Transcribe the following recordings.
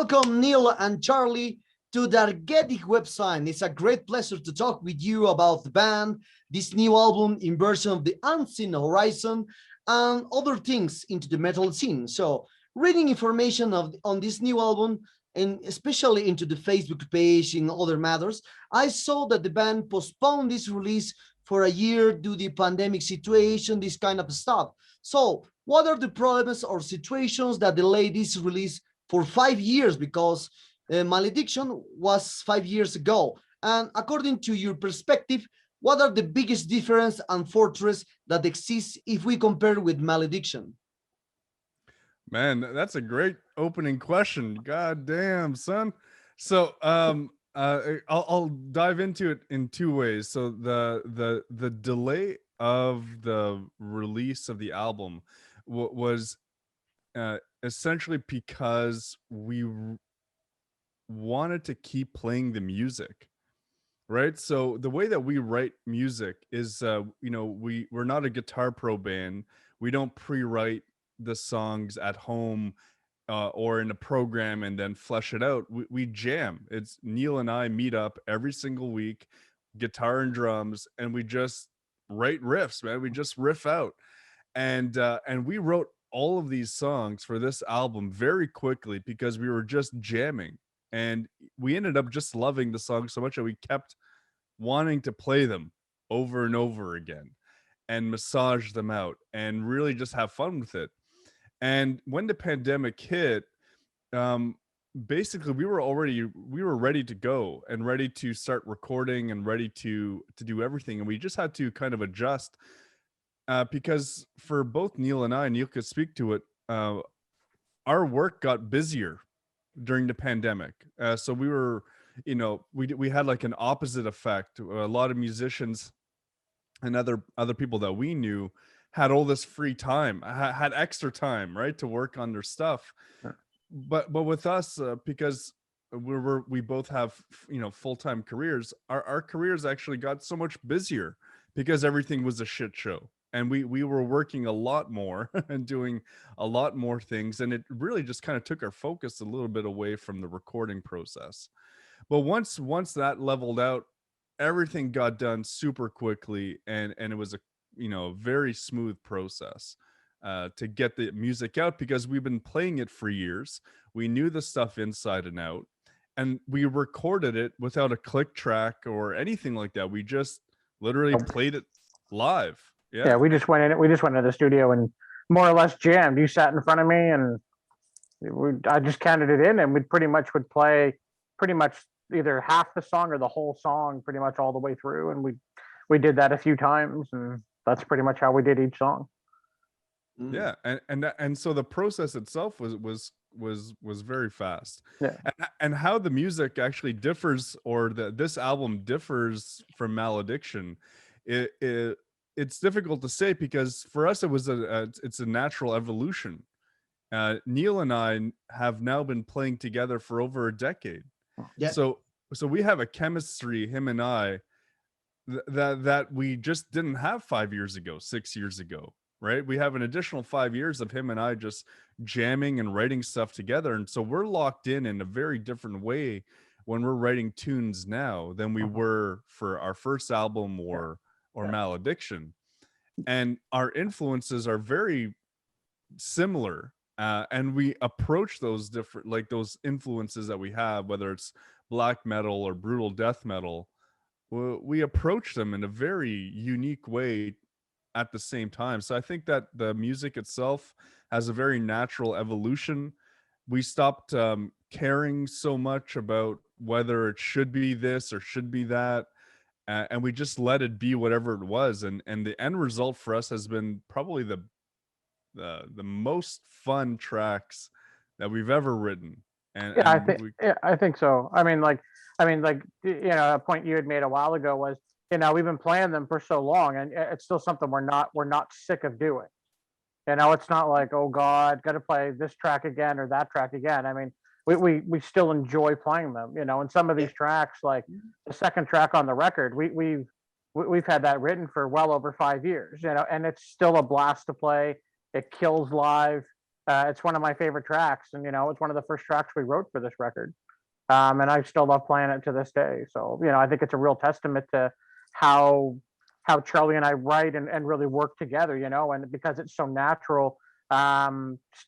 Welcome, Neil and Charlie, to the Argetic website. It's a great pleasure to talk with you about the band, this new album, Inversion of the Unseen Horizon, and other things into the metal scene. So, reading information on this new album, and especially into the Facebook page and other matters, I saw that the band postponed this release for a year due to the pandemic situation, this kind of stuff. So, what are the problems or situations that delay this release for 5 years? Because Malediction was 5 years ago. And according to your perspective, what are the biggest difference and fortress that exists if we compare with Malediction? Man, that's a great opening question. God damn, son. So I'll dive into it in two ways. So the delay of the release of the album was essentially because we wanted to keep playing the music, right? So the way that we write music is, we're not a guitar pro band. We don't pre-write the songs at home or in a program and then flesh it out. We jam. It's Neil and I meet up every single week, guitar and drums, and we just write riffs, man. We just riff out, and we wrote all of these songs for this album very quickly because we were just jamming, and we ended up just loving the songs so much that we kept wanting to play them over and over again and massage them out and really just have fun with it. And when the pandemic hit, um, basically we were ready to go and ready to start recording and ready to do everything, and we just had to kind of adjust because for both Neil and I, Neil could speak to it. Our work got busier during the pandemic, so we were, we had like an opposite effect. A lot of musicians and other people that we knew had all this free time, had extra time, right, to work on their stuff. Sure. But with us, because we both have full-time careers, our careers actually got so much busier because everything was a shit show, and we were working a lot more and doing a lot more things, and it really just kind of took our focus a little bit away from the recording process. But once that leveled out, everything got done super quickly, and it was a very smooth process to get the music out because we've been playing it for years. We knew the stuff inside and out, and we recorded it without a click track or anything like that. We just literally played it live. Yeah, we just went in. We just went to the studio and more or less jammed. You sat in front of me, and I just counted it in, and we pretty much would play pretty much either half the song or the whole song, pretty much all the way through. And we did that a few times, and that's pretty much how we did each song. Yeah, and so the process itself was very fast. Yeah, and how the music actually differs, or this album differs from Malediction, it's difficult to say because for us it's a natural evolution. Neil and I have now been playing together for over a decade. Yeah. So we have a chemistry, him and I, that we just didn't have 5 years ago, 6 years ago, right? We have an additional 5 years of him and I just jamming and writing stuff together, and so we're locked in a very different way when we're writing tunes now than we were for our first album or Malediction. And our influences are very similar, and we approach those different, like those influences that we have, whether it's black metal or brutal death metal, we approach them in a very unique way at the same time. So I think that the music itself has a very natural evolution. We stopped caring so much about whether it should be this or should be that, and we just let it be whatever it was, and the end result for us has been probably the most fun tracks that we've ever written. And I think so. I mean, like a point you had made a while ago was, we've been playing them for so long, and it's still something we're not sick of doing. It's not like, oh God, got to play this track again or that track again. I mean, we still enjoy playing them. And some of these tracks, like the second track on the record, we've had that written for well over 5 years. And it's still a blast to play. It kills live. It's one of my favorite tracks, and it's one of the first tracks we wrote for this record. And I still love playing it to this day. So I think it's a real testament to how Charlie and I write and really work together. And because it's so natural,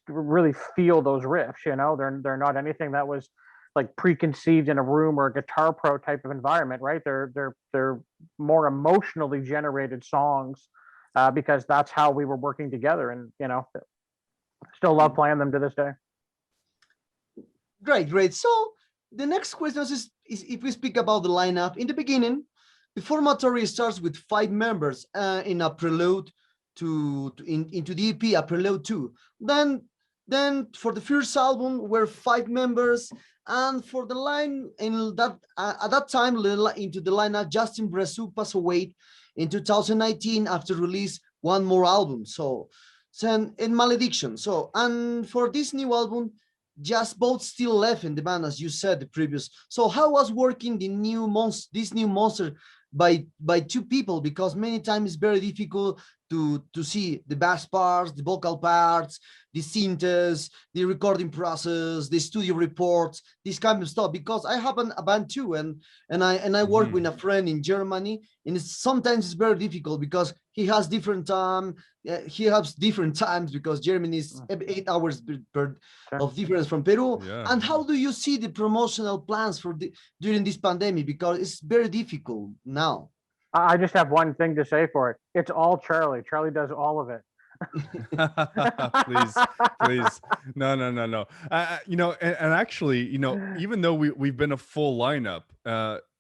really feel those riffs. They're not anything that was like preconceived in a room or a Guitar Pro type of environment, right? They're more emotionally generated songs, because that's how we were working together, and still love playing them to this day. Great, great. So the next question is if we speak about the lineup in the beginning, Deformatory starts with 5 members in a prelude into the EP, a prelude 2. Then for the first album were 5 members, and for the line in that at that time into the lineup, Justin Bresu passed away in 2019 after release one more album. So in Malediction. So and for this new album, just both still left in the band, as you said the previous. So how was working this new monster by 2 people, because many times it's very difficult to see the bass parts, the vocal parts, the synths, the recording process, the studio reports, this kind of stuff, because I have a band too, and I work with a friend in Germany, and sometimes it's very difficult because he has different he has different times, because Germany is 8 hours of difference from Peru. Yeah. And how do you see the promotional plans for during this pandemic, because it's very difficult now? I just have one thing to say for it. It's all Charlie. Charlie does all of it. please, no. And actually, even though we've been a full lineup,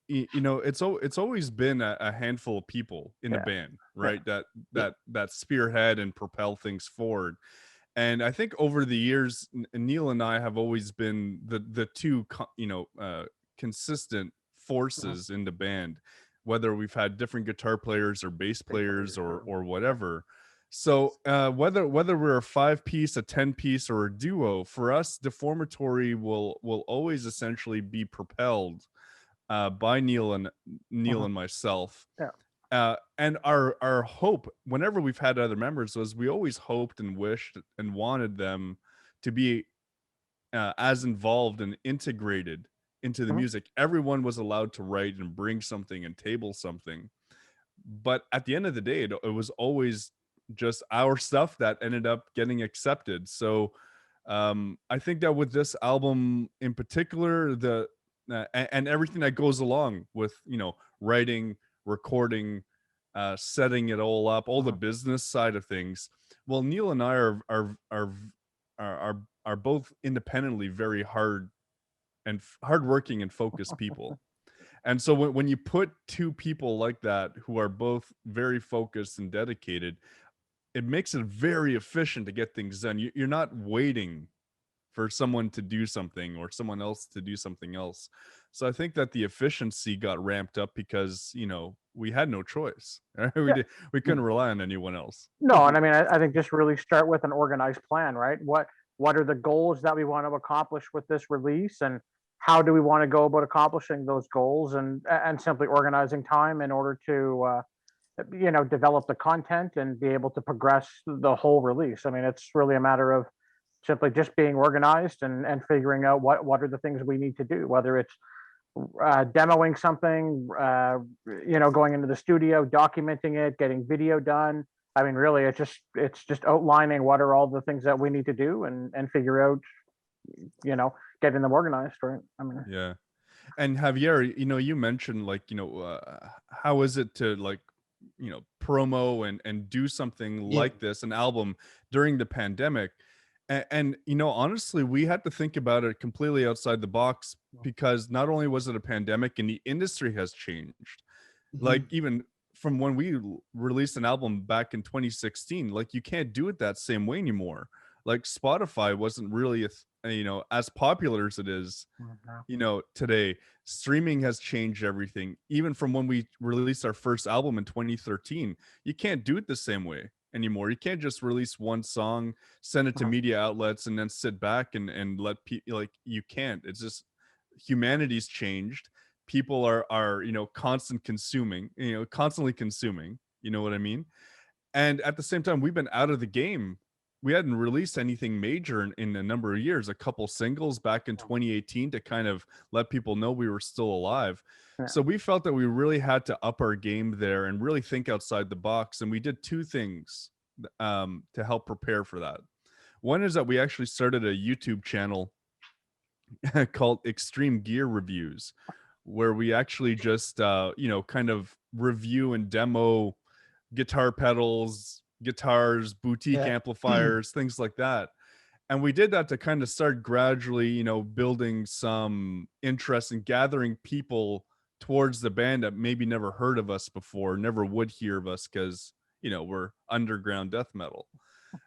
it's always been a handful of people in the band, right? That spearhead and propel things forward. And I think over the years, Neil and I have always been the two consistent forces in the band, whether we've had different guitar players or bass players or whatever. So whether we're a 5-piece, a 10-piece, or a duo, for us, Deformatory will always essentially be propelled by Neil and myself. And our hope, whenever we've had other members, was we always hoped and wished and wanted them to be as involved and integrated into the music. Everyone was allowed to write and bring something and table something, but at the end of the day, it was always just our stuff that ended up getting accepted. So I think that with this album in particular, and everything that goes along with writing, recording, setting it all up, all the business side of things, well, Neil and I are both independently very hardworking and focused people. And so when you put 2 people like that who are both very focused and dedicated, it makes it very efficient to get things done. You're not waiting for someone to do something or someone else to do something else. So I think that the efficiency got ramped up because we had no choice. Right? We couldn't rely on anyone else. No, and I mean, I think just really start with an organized plan, right? What are the goals that we want to accomplish with this release, and how do we want to go about accomplishing those goals, and simply organizing time in order to develop the content and be able to progress the whole release. I mean, it's really a matter of simply just being organized and figuring out what are the things we need to do, whether it's demoing something, going into the studio, documenting it, getting video done. I mean, really, it's just outlining what are all the things that we need to do, and figure out, getting them organized, right? I mean, yeah. And Javier, you mentioned how is it to promo and do something like this, an album during the pandemic? And honestly, we had to think about it completely outside the box, because not only was it a pandemic and the industry has changed, like even from when we released an album back in 2016, like you can't do it that same way anymore. Like Spotify wasn't really as popular as it is today. Streaming has changed everything. Even from when we released our first album in 2013, you can't do it the same way anymore. You can't just release one song, send it to media outlets, and then sit back and let people, you can't. It's just, humanity's changed. People are constantly consuming, you know what I mean? And at the same time, we've been out of the game we hadn't released anything major in a number of years, a couple singles back in 2018 to kind of let people know we were still alive. Yeah. So we felt that we really had to up our game there and really think outside the box. And we did two things to help prepare for that. One is that we actually started a YouTube channel called Extreme Gear Reviews, where we actually just kind of review and demo guitar pedals, guitars, boutique Yeah. amplifiers, things like that. And we did that to kind of start gradually, building some interest and gathering people towards the band that maybe never heard of us before, never would hear of us because, we're underground death metal.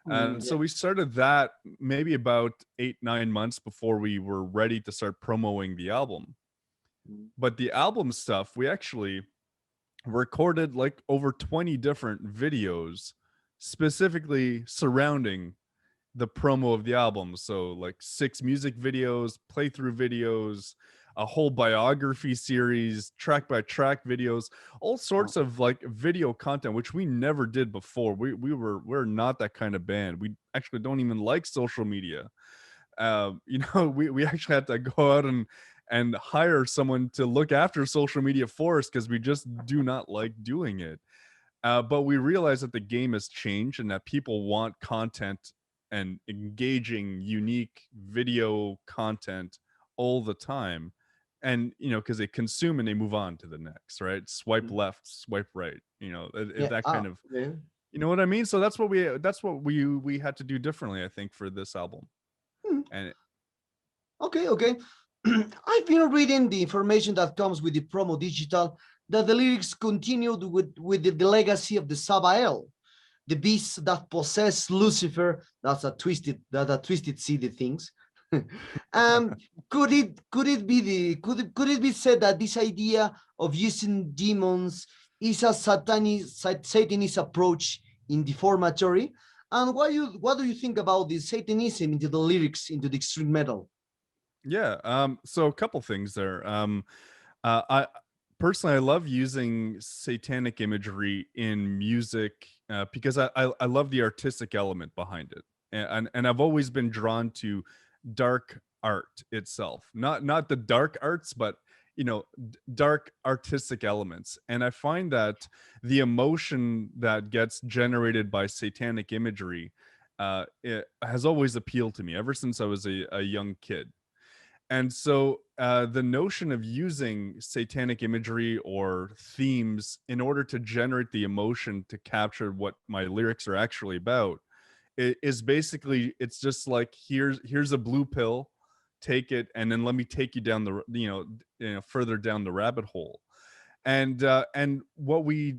And so we started that maybe about 8-9 months before we were ready to start promoting the album. But the album stuff, we actually recorded like over 20 different videos specifically surrounding the promo of the album. So like 6 music videos, playthrough videos, a whole biography series, track by track videos, all sorts of like video content, which we never did before. We're not that kind of band. We actually don't even like social media. We actually had to go out and hire someone to look after social media for us because we just do not like doing it. But we realize that the game has changed and that people want content and engaging, unique video content all the time. And, because they consume and they move on to the next, right? Swipe left, swipe right, Yeah. that kind of, Yeah. you know what I mean? So that's what we had to do differently, I think, for this album. And Okay. I've been reading the information that comes with the promo digital that the lyrics continued with the legacy of the Sabael, the beast that possessed Lucifer. That's a twisted city things. Could it be said that this idea of using demons is a satanist approach in Deformatory? And what do you think about the Satanism into the lyrics into the extreme metal? yeah, so a couple things there. I personally, I love using satanic imagery in music because I love the artistic element behind it, and I've always been drawn to dark art itself, not the dark arts, but dark artistic elements. And I find that the emotion that gets generated by satanic imagery it has always appealed to me ever since I was a young kid. And so the notion of using satanic imagery or themes in order to generate the emotion to capture what my lyrics are actually about is basically, it's just like, here's a blue pill, take it, and then let me take you down the further down the rabbit hole. And what we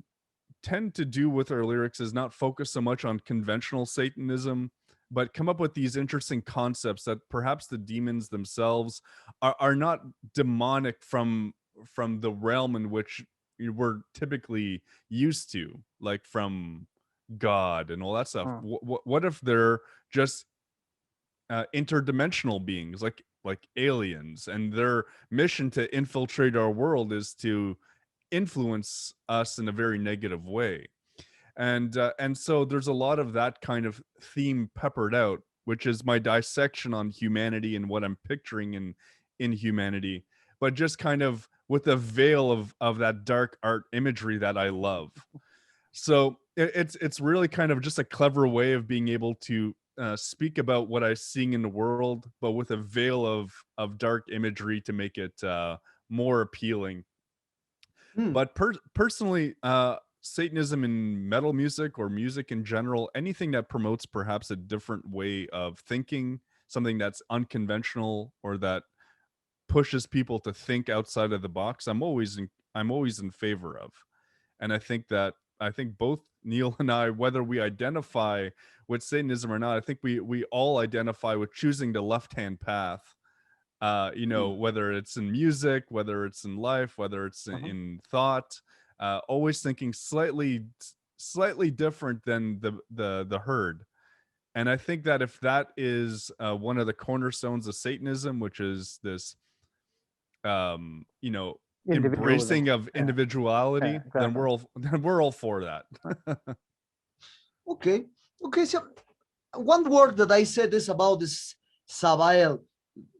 tend to do with our lyrics is not focus so much on conventional Satanism, but come up with these interesting concepts that perhaps the demons themselves are not demonic from the realm in which we're typically used to, like from God and all that stuff. What if they're just interdimensional beings, like aliens, and their mission to infiltrate our world is to influence us in a very negative way? And so there's a lot of that kind of theme peppered out, which is my dissection on humanity and what I'm picturing in humanity, but just kind of with a veil of that dark art imagery that I love. So it's really kind of just a clever way of being able to speak about what I'm seeing in the world, but with a veil of dark imagery to make it more appealing. Hmm. But personally, Satanism in metal music or music in general, anything that promotes perhaps a different way of thinking, something that's unconventional or that pushes people to think outside of the box, I'm always in favor of. And I think both Neil and I, whether we identify with Satanism or not, I think we all identify with choosing the left-hand path. Whether it's in music, whether it's in life, whether it's in thought, always thinking slightly different than the herd. And I think that if that is one of the cornerstones of Satanism, which is this Individualism. embracing of Yeah. individuality, Yeah, then exactly. we're all for that. Okay. So one word that I said is about this Sabael,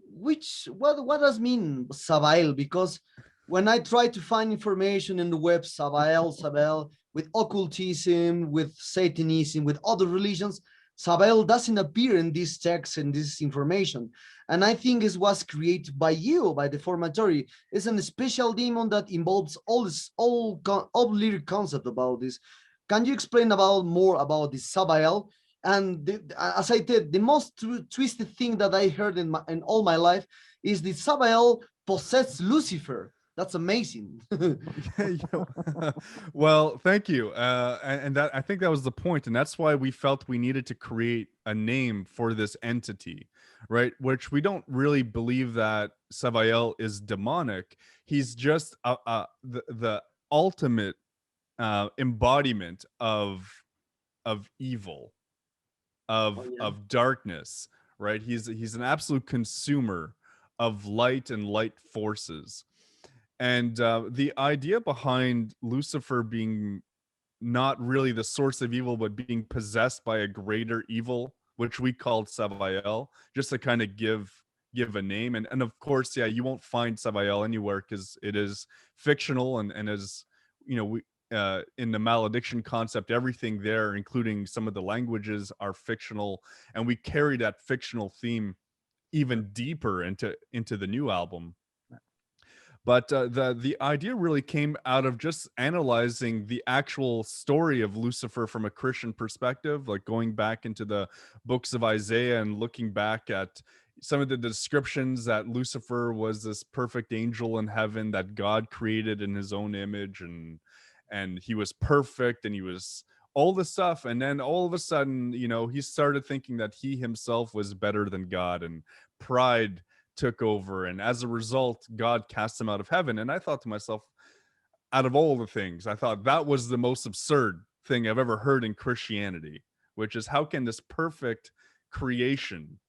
which what does mean Sabael? Because when I try to find information in the web, Sabael, with occultism, with Satanism, with other religions, Sabael doesn't appear in these texts and this information. And I think it was created by you, by the Deformatory. It's a special demon that involves all lyric concept about this. Can you explain about more about this Sabael? And as I said, the most twisted thing that I heard in all my life is the Sabael possessed Lucifer. That's amazing. Well, thank you. And that, I think that was the point, and that's why we felt we needed to create a name for this entity, right? Which we don't really believe that Savael is demonic. He's just the ultimate embodiment of evil, Oh, yeah. of darkness, right? He's an absolute consumer of light and light forces. And the idea behind Lucifer being not really the source of evil, but being possessed by a greater evil, which we called Savael, just to kind of give a name. And of course, yeah, you won't find Savael anywhere because it is fictional, and as you know, we in the malediction concept, everything there, including some of the languages, are fictional, and we carry that fictional theme even deeper into the new album. But the idea really came out of just analyzing the actual story of Lucifer from a Christian perspective, like going back into the books of Isaiah and looking back at some of the descriptions that Lucifer was this perfect angel in heaven that God created in his own image, and he was perfect, and he was all this stuff. And then all of a sudden, you know, he started thinking that he himself was better than God, and pride took over, and as a result, God cast him out of heaven. And I thought to myself, out of all the things, I thought that was the most absurd thing I've ever heard in Christianity, which is, how can this perfect creation,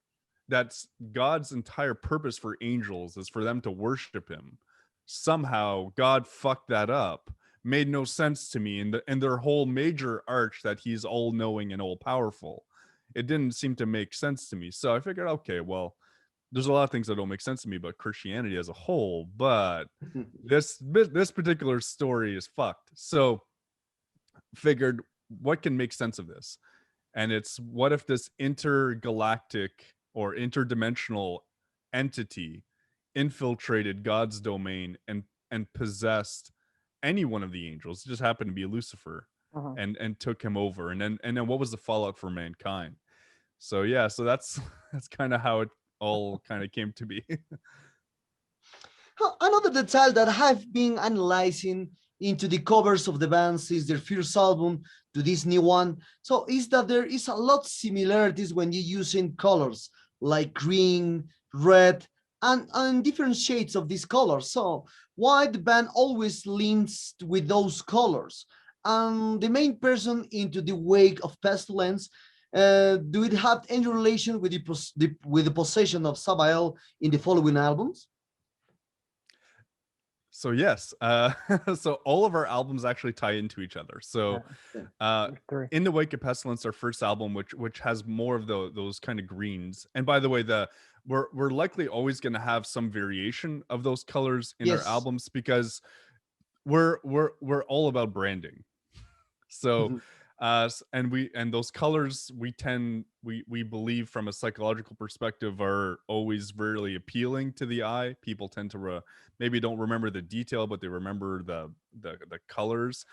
that's God's entire purpose for angels is for them to worship him, somehow God fucked that up? Made no sense to me. And their whole major arch, that he's all knowing and all powerful, it didn't seem to make sense to me. So I figured, okay, well, there's a lot of things that don't make sense to me about Christianity as a whole, but this particular story is fucked. So figured, what can make sense of this? And it's, what if this intergalactic or interdimensional entity infiltrated God's domain and possessed any one of the angels? It just happened to be Lucifer, and took him over. And then what was the fallout for mankind? So yeah, so that's that's kind of how it all kind of came to be. Another detail that I've been analyzing into the covers of the bands is their first album to this new one. So is that there is a lot of similarities when you're using colors like green, red, and different shades of these colors. So why the band always leans with those colors? And the main person into the wake of pestilence, do it have any relation with the possession of Sabael in the following albums? So yes, so all of our albums actually tie into each other. So uh in the wake of pestilence, our first album, which has more of those kind of greens, and by the way, we're likely always going to have some variation of those colors in our albums, because we're all about branding. So and those colors, we believe from a psychological perspective, are always really appealing to the eye. People tend to maybe don't remember the detail, but they remember the colors.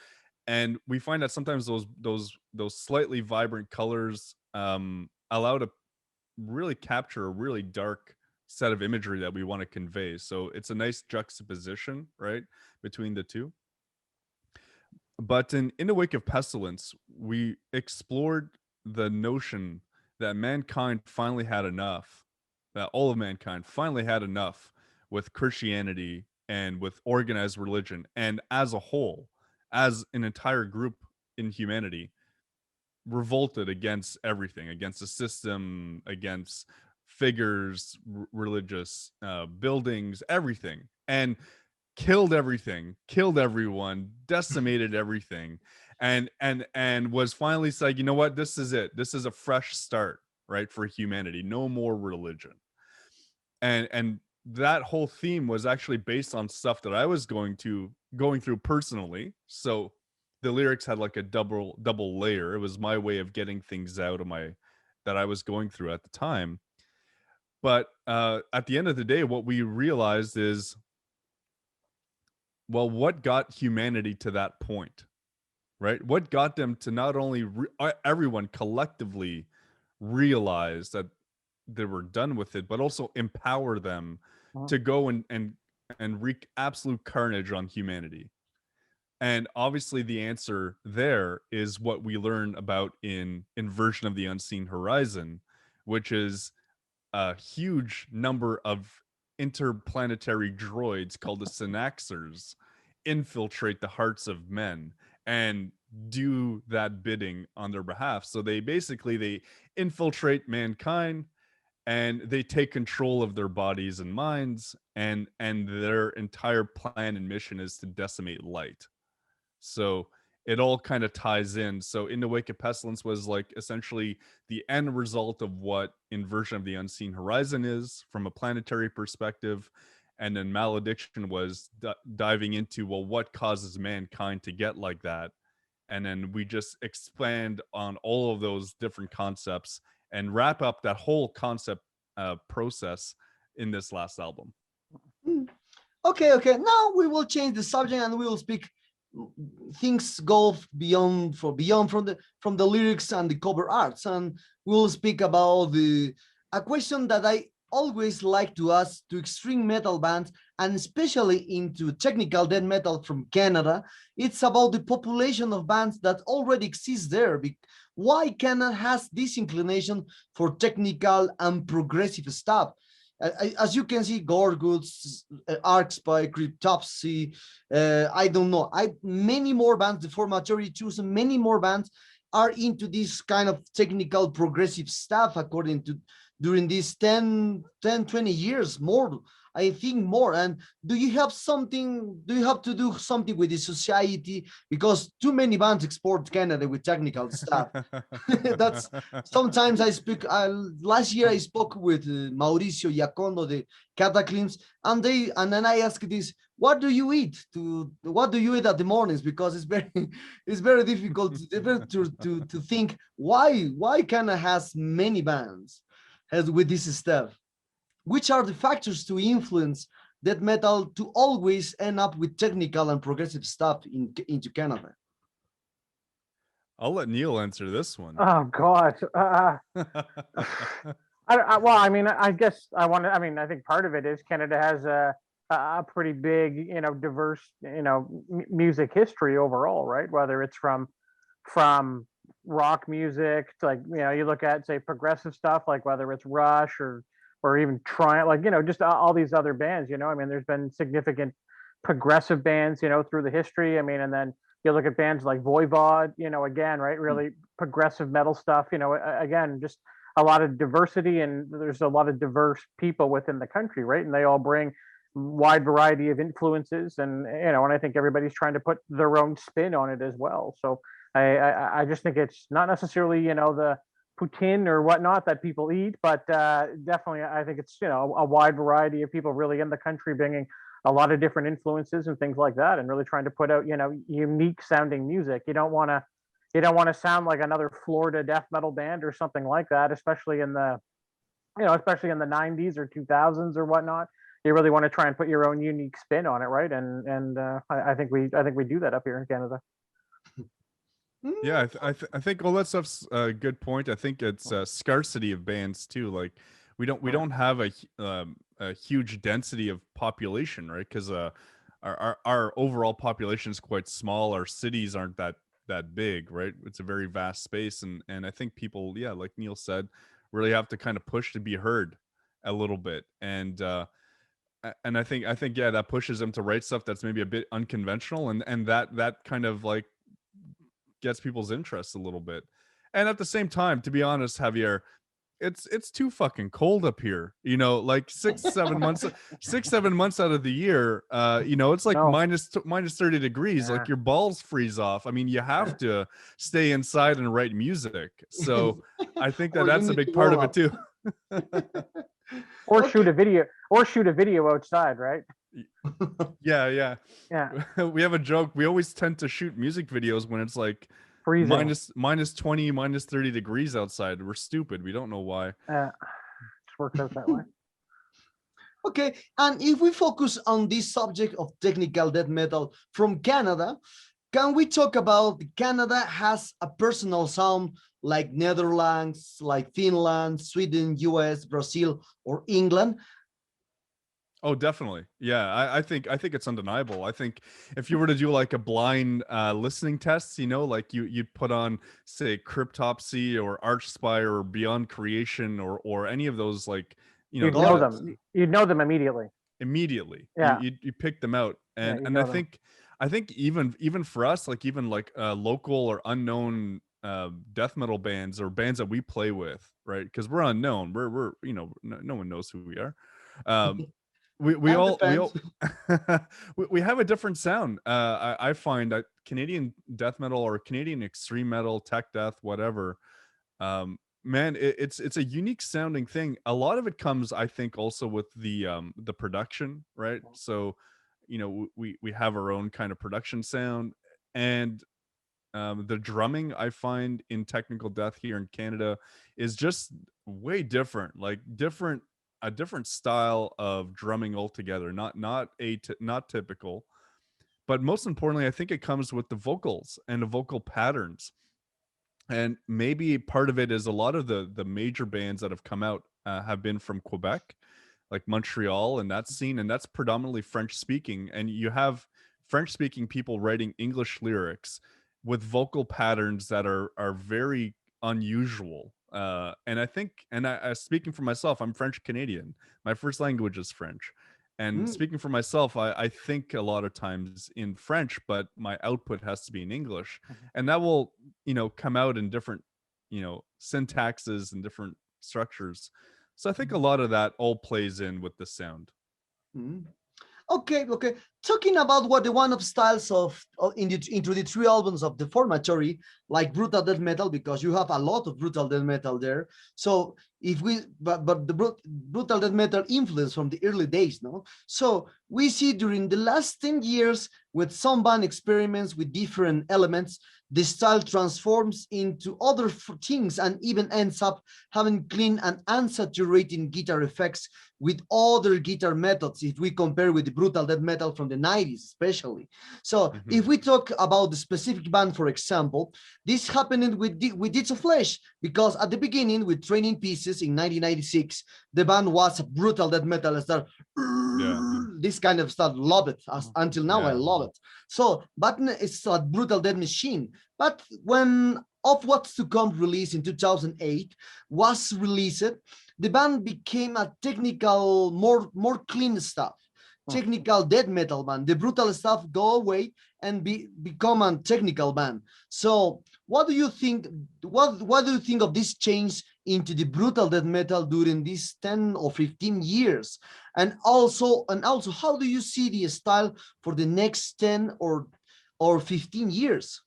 And we find that sometimes those slightly vibrant colors allow to really capture a really dark set of imagery that we want to convey. So it's a nice juxtaposition, right, between the two. But in the wake of pestilence, we explored the notion that mankind finally had enough, that all of mankind finally had enough with Christianity and with organized religion, and as a whole, as an entire group in humanity, revolted against everything, against the system, against figures, religious buildings, everything, and killed everything, killed everyone, decimated everything, and was finally said, you know what, this is it, this is a fresh start, right, for humanity. No more religion. And that whole theme was actually based on stuff that I was going through personally. So the lyrics had like a double layer. It was my way of getting things out of my that I was going through at the time. But at the end of the day, what we realized is, well, what got humanity to that point, right? What got them to not only everyone collectively realize that they were done with it, but also empower them Mhm. to go and wreak absolute carnage on humanity. And obviously the answer there is what we learn about in Inversion of the Unseen Horizon, which is a huge number of interplanetary droids called the Synaxers infiltrate the hearts of men and do that bidding on their behalf. So they infiltrate mankind, and they take control of their bodies and minds, and their entire plan and mission is to decimate light. So it all kind of ties in. So In the Wake of Pestilence was like essentially the end result of what Inversion of the Unseen Horizon is from a planetary perspective. And then Malediction was diving into, well, what causes mankind to get like that? And then we just expand on all of those different concepts and wrap up that whole concept process in this last album. Mm. Okay. Now we will change the subject and we will speak. Things go beyond from the lyrics and the cover arts, and we'll speak about a question that I always like to ask to extreme metal bands, and especially into technical death metal from Canada. It's about the population of bands that already exist there. Why Canada has this inclination for technical and progressive stuff? As you can see, Gorguts, Arcs by Cryptopsy, I don't know. Many more bands, Deformatory choose many more bands are into this kind of technical progressive stuff according to during these 10, 20 years more. I think more. And do you have to do something with the society? Because too many bands export Canada with technical stuff. That's sometimes I speak. Last year I spoke with Mauricio Iacondo, the Cataclysms, and then I asked this: what do you eat? What do you eat at the mornings? Because it's very difficult to think why Canada has many bands has with this stuff. Which are the factors to influence death metal to always end up with technical and progressive stuff into Canada? I'll let Neil answer this one. Oh God. Well, I mean, I guess I want to. I mean, I think part of it is Canada has a pretty big, diverse, music history overall, right? Whether it's from rock music to, like, you look at, say, progressive stuff, like whether it's Rush or even Triumph, like, just all these other bands. I mean, there's been significant progressive bands, through the history. I mean, and then you look at bands like Voivod, again, right, really progressive metal stuff. Again, just a lot of diversity, and there's a lot of diverse people within the country, right? And they all bring wide variety of influences, and and I think everybody's trying to put their own spin on it as well. So I just think it's not necessarily the poutine or whatnot that people eat, but definitely I think it's a wide variety of people really in the country bringing a lot of different influences and things like that, and really trying to put out unique sounding music. You don't want to sound like another Florida death metal band or something like that, especially in the 90s or 2000s or whatnot. You really want to try and put your own unique spin on it, right? And I think we do that up here in Canada. Yeah, I think all that stuff's a good point. I think it's scarcity of bands too. Like we don't have a huge density of population, right? Because our overall population is quite small. Our cities aren't that big, right? It's a very vast space, and I think people, yeah, like Neil said, really have to kind of push to be heard a little bit, and I think yeah, that pushes them to write stuff that's maybe a bit unconventional, and that kind of like gets people's interest a little bit. And at the same time, to be honest, Javier, it's too fucking cold up here. Like 6-7 months out of the year, it's like No. minus 30 degrees. Yeah. Like your balls freeze off. I mean, you have to stay inside and write music. So I think that Or you that's a need to big part warm of it up. too. Or Okay. shoot a video outside, right? Yeah, yeah. Yeah, We have a joke. We always tend to shoot music videos when it's like freezing. minus 20, minus 30 degrees outside. We're stupid. We don't know why. Just works out that way. Okay, and if we focus on this subject of technical death metal from Canada, can we talk about Canada has a personal sound like Netherlands, like Finland, Sweden, US, Brazil, or England? Oh, definitely. Yeah, I think it's undeniable. I think if you were to do like a blind listening test, you know, like you'd put on say Cryptopsy or Archspire or Beyond Creation or any of those like You'd Got know it. them. You'd know them immediately. immediately Yeah, you pick them out yeah, you and know them. I think even for us like even like local or unknown death metal bands or bands that we play with, right? Because we're unknown, we're you know no one knows who we are. um we And all depends. we have a different sound. I find that Canadian death metal or Canadian extreme metal, tech death, whatever, man, it's a unique sounding thing. A lot of it comes, I think, also with the production, right? So you know we have our own kind of production sound, and the drumming I find in technical death here in Canada is just way different, like different a different style of drumming altogether, not typical. But most importantly, I think it comes with the vocals and the vocal patterns. And maybe part of it is a lot of the major bands that have come out have been from Quebec, like Montreal and that scene, and that's predominantly French speaking. And you have French speaking people writing English lyrics with vocal patterns that are very unusual. And I think, and speaking for myself, I'm French Canadian. My first language is French. And Mm, speaking for myself, I think a lot of times in French, but my output has to be in English. Mhm. And that will, you know, come out in different, you know, syntaxes and different structures. So I think a lot of that all plays in with the sound. mm. Okay, okay. Talking about what the one of styles of into the three albums of Deformatory, like brutal death metal, because you have a lot of brutal death metal there. So if we, but the brutal death metal influence from the early days, no. So we see during the last 10 years, with some band experiments with different elements, the style transforms into other things and even ends up having clean and unsaturated guitar effects with other guitar methods if we compare with the brutal death metal from the 90s especially. So Mhm. if we talk about the specific band, for example, this happened with Deeds of Flesh, because at the beginning with Training Pieces in 1996, the band was a brutal death metal style, Yeah. this kind of stuff. Love it. Until now I Yeah. love it. So but it's a brutal death machine. But when Of What's to Come released in 2008 was released, the band became a technical, more clean stuff, technical death metal band. The brutal stuff go away and become a technical band. So what do you think? What do you think of this change into the brutal death metal during these 10 or 15 years? And also, how do you see the style for the next 10 or 15 years?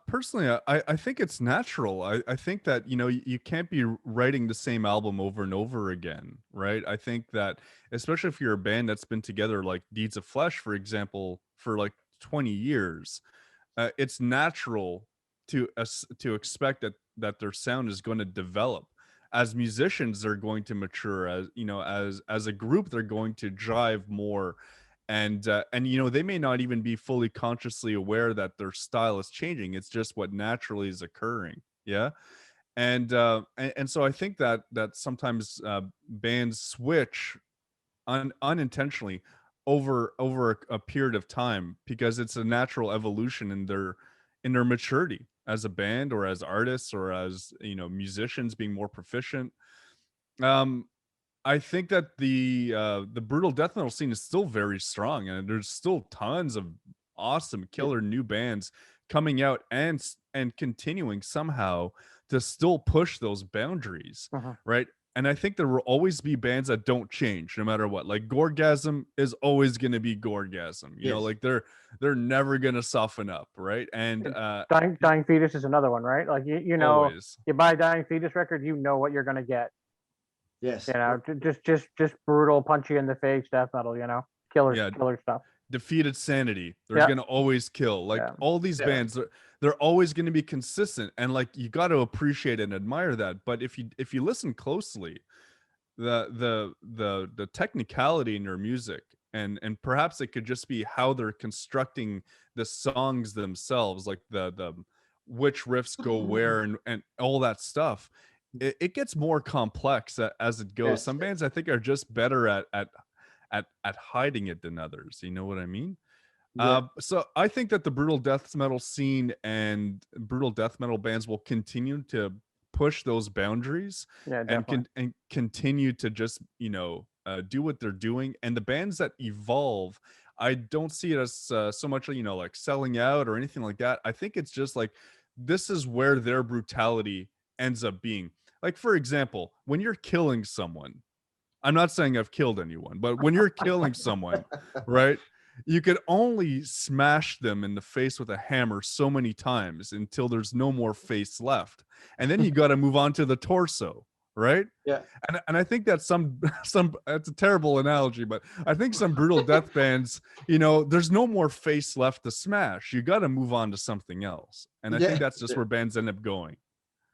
Personally, I think it's natural. I think that, you know, you can't be writing the same album over and over again, right? I think that, especially if you're a band that's been together, like Deeds of Flesh, for example, for like 20 years, it's natural to expect that their sound is going to develop. As musicians, they're going to mature. As you know, as a group, they're going to drive more, and you know they may not even be fully consciously aware that their style is changing. It's just what naturally is occurring. Yeah. And so I think that sometimes bands switch unintentionally over a period of time because it's a natural evolution in their maturity as a band or as artists or as, you know, musicians being more proficient. um I think that the brutal death metal scene is still very strong, and there's still tons of awesome Yeah. killer new bands coming out and continuing somehow to still push those boundaries, Mhm. right? and I think there will always be bands that don't change no matter what. Like Gorgasm is always going to be Gorgasm. You know, Yes. like they're never going to soften up, right? And Dying Fetus is another one, right? Like you know, always. you buy a Dying Fetus record, you know what you're gonna get. Yes. You know, just brutal, punchy in the face death metal. You know, killer Yeah, killer stuff. Defeated Sanity. They're Yeah, gonna always kill. Like yeah, all these Yeah. bands, they're always gonna be consistent, and like you got to appreciate and admire that. But if you listen closely, the technicality in their music, and perhaps it could just be how they're constructing the songs themselves, like the which riffs go where and all that stuff. It gets more complex as it goes. Yes. Some bands I think are just better at hiding it than others. You know what I mean? Yeah. So I think that the brutal death metal scene and brutal death metal bands will continue to push those boundaries yeah, and definitely. continue to just do what they're doing. And the bands that evolve, I don't see it as so much like selling out or anything like that. I think it's just like this is where their brutality ends up being. Like, for example, when you're killing someone, I'm not saying I've killed anyone, but when you're killing someone, right? You could only smash them in the face with a hammer so many times until there's no more face left. And then you got to move on to the torso, right? Yeah. And I think that some that's a terrible analogy, but I think some brutal death bands, there's no more face left to smash. You got to move on to something else. And I think Yeah. that's just where bands end up going.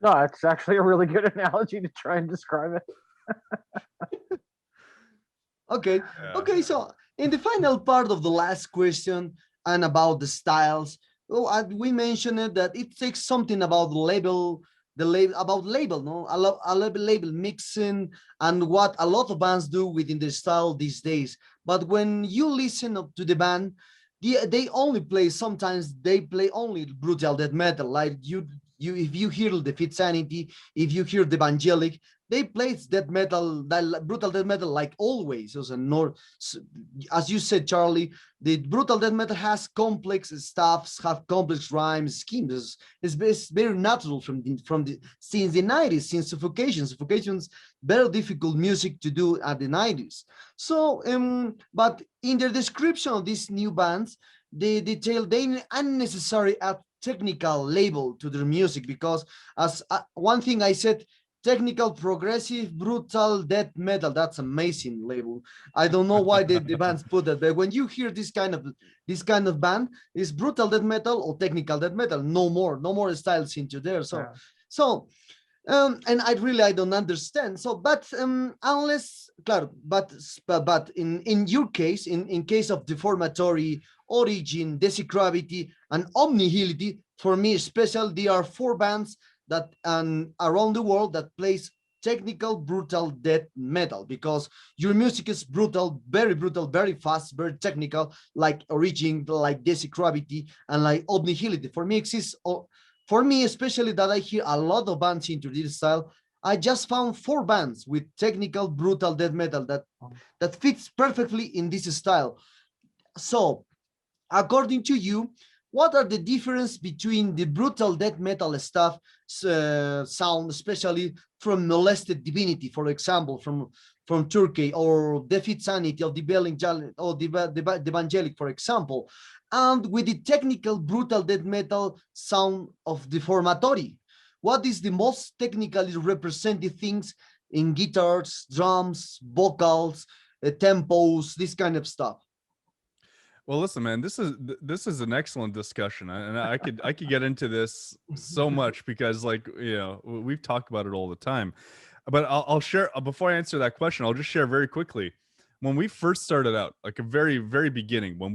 No, it's actually a really good analogy to try and describe it. Okay. Yeah. Okay. So in the final part of the last question and about the styles, well, we mentioned it that it takes something about the label about label, no, a label mixing and what a lot of bands do within the style these days. But when you listen up to the band, they only play. Sometimes they play only brutal death metal. Like you, if you hear the Fit Sanity, if you hear the Evangelic, they play death metal, that brutal death metal, like always. As you said, Charlie, the brutal death metal has complex stuffs, have complex rhymes, schemes. It's very natural from the since the 90s, since Suffocation's very difficult music to do at the 90s. So, but in the description of these new bands, they detail they unnecessary add technical label to their music because, as one thing I said, technical, progressive, brutal death metal. That's amazing label. I don't know why the bands put that, but when you hear this kind of band, is brutal death metal or technical death metal. No more styles into there. So, Yeah. so and I don't understand. So, but unless, claro, but in your case, in case of Deformatory, Origin, Desecravity, and Omnihility, for me, especially, there are four bands that around the world that plays technical brutal death metal because your music is brutal, very fast, very technical, like Origin, like Desecravity, and like Omnihility. For me, exists. For me, especially that I hear a lot of bands into this style, I just found four bands with technical brutal death metal that fits perfectly in this style. So, according to you, what are the difference between the brutal death metal stuff sound, especially from Molested Divinity, for example, from Turkey, or Defeat Sanity of the Evangelic, or the Evangelic, for example, and with the technical brutal death metal sound of Deformatory? What is the most technically represented things in guitars, drums, vocals, tempos, this kind of stuff? Well, listen, man, this is an excellent discussion, and I could get into this so much because, like, we've talked about it all the time. But I'll share before I answer that question. I'll just share very quickly. When we first started out, like a very very beginning, when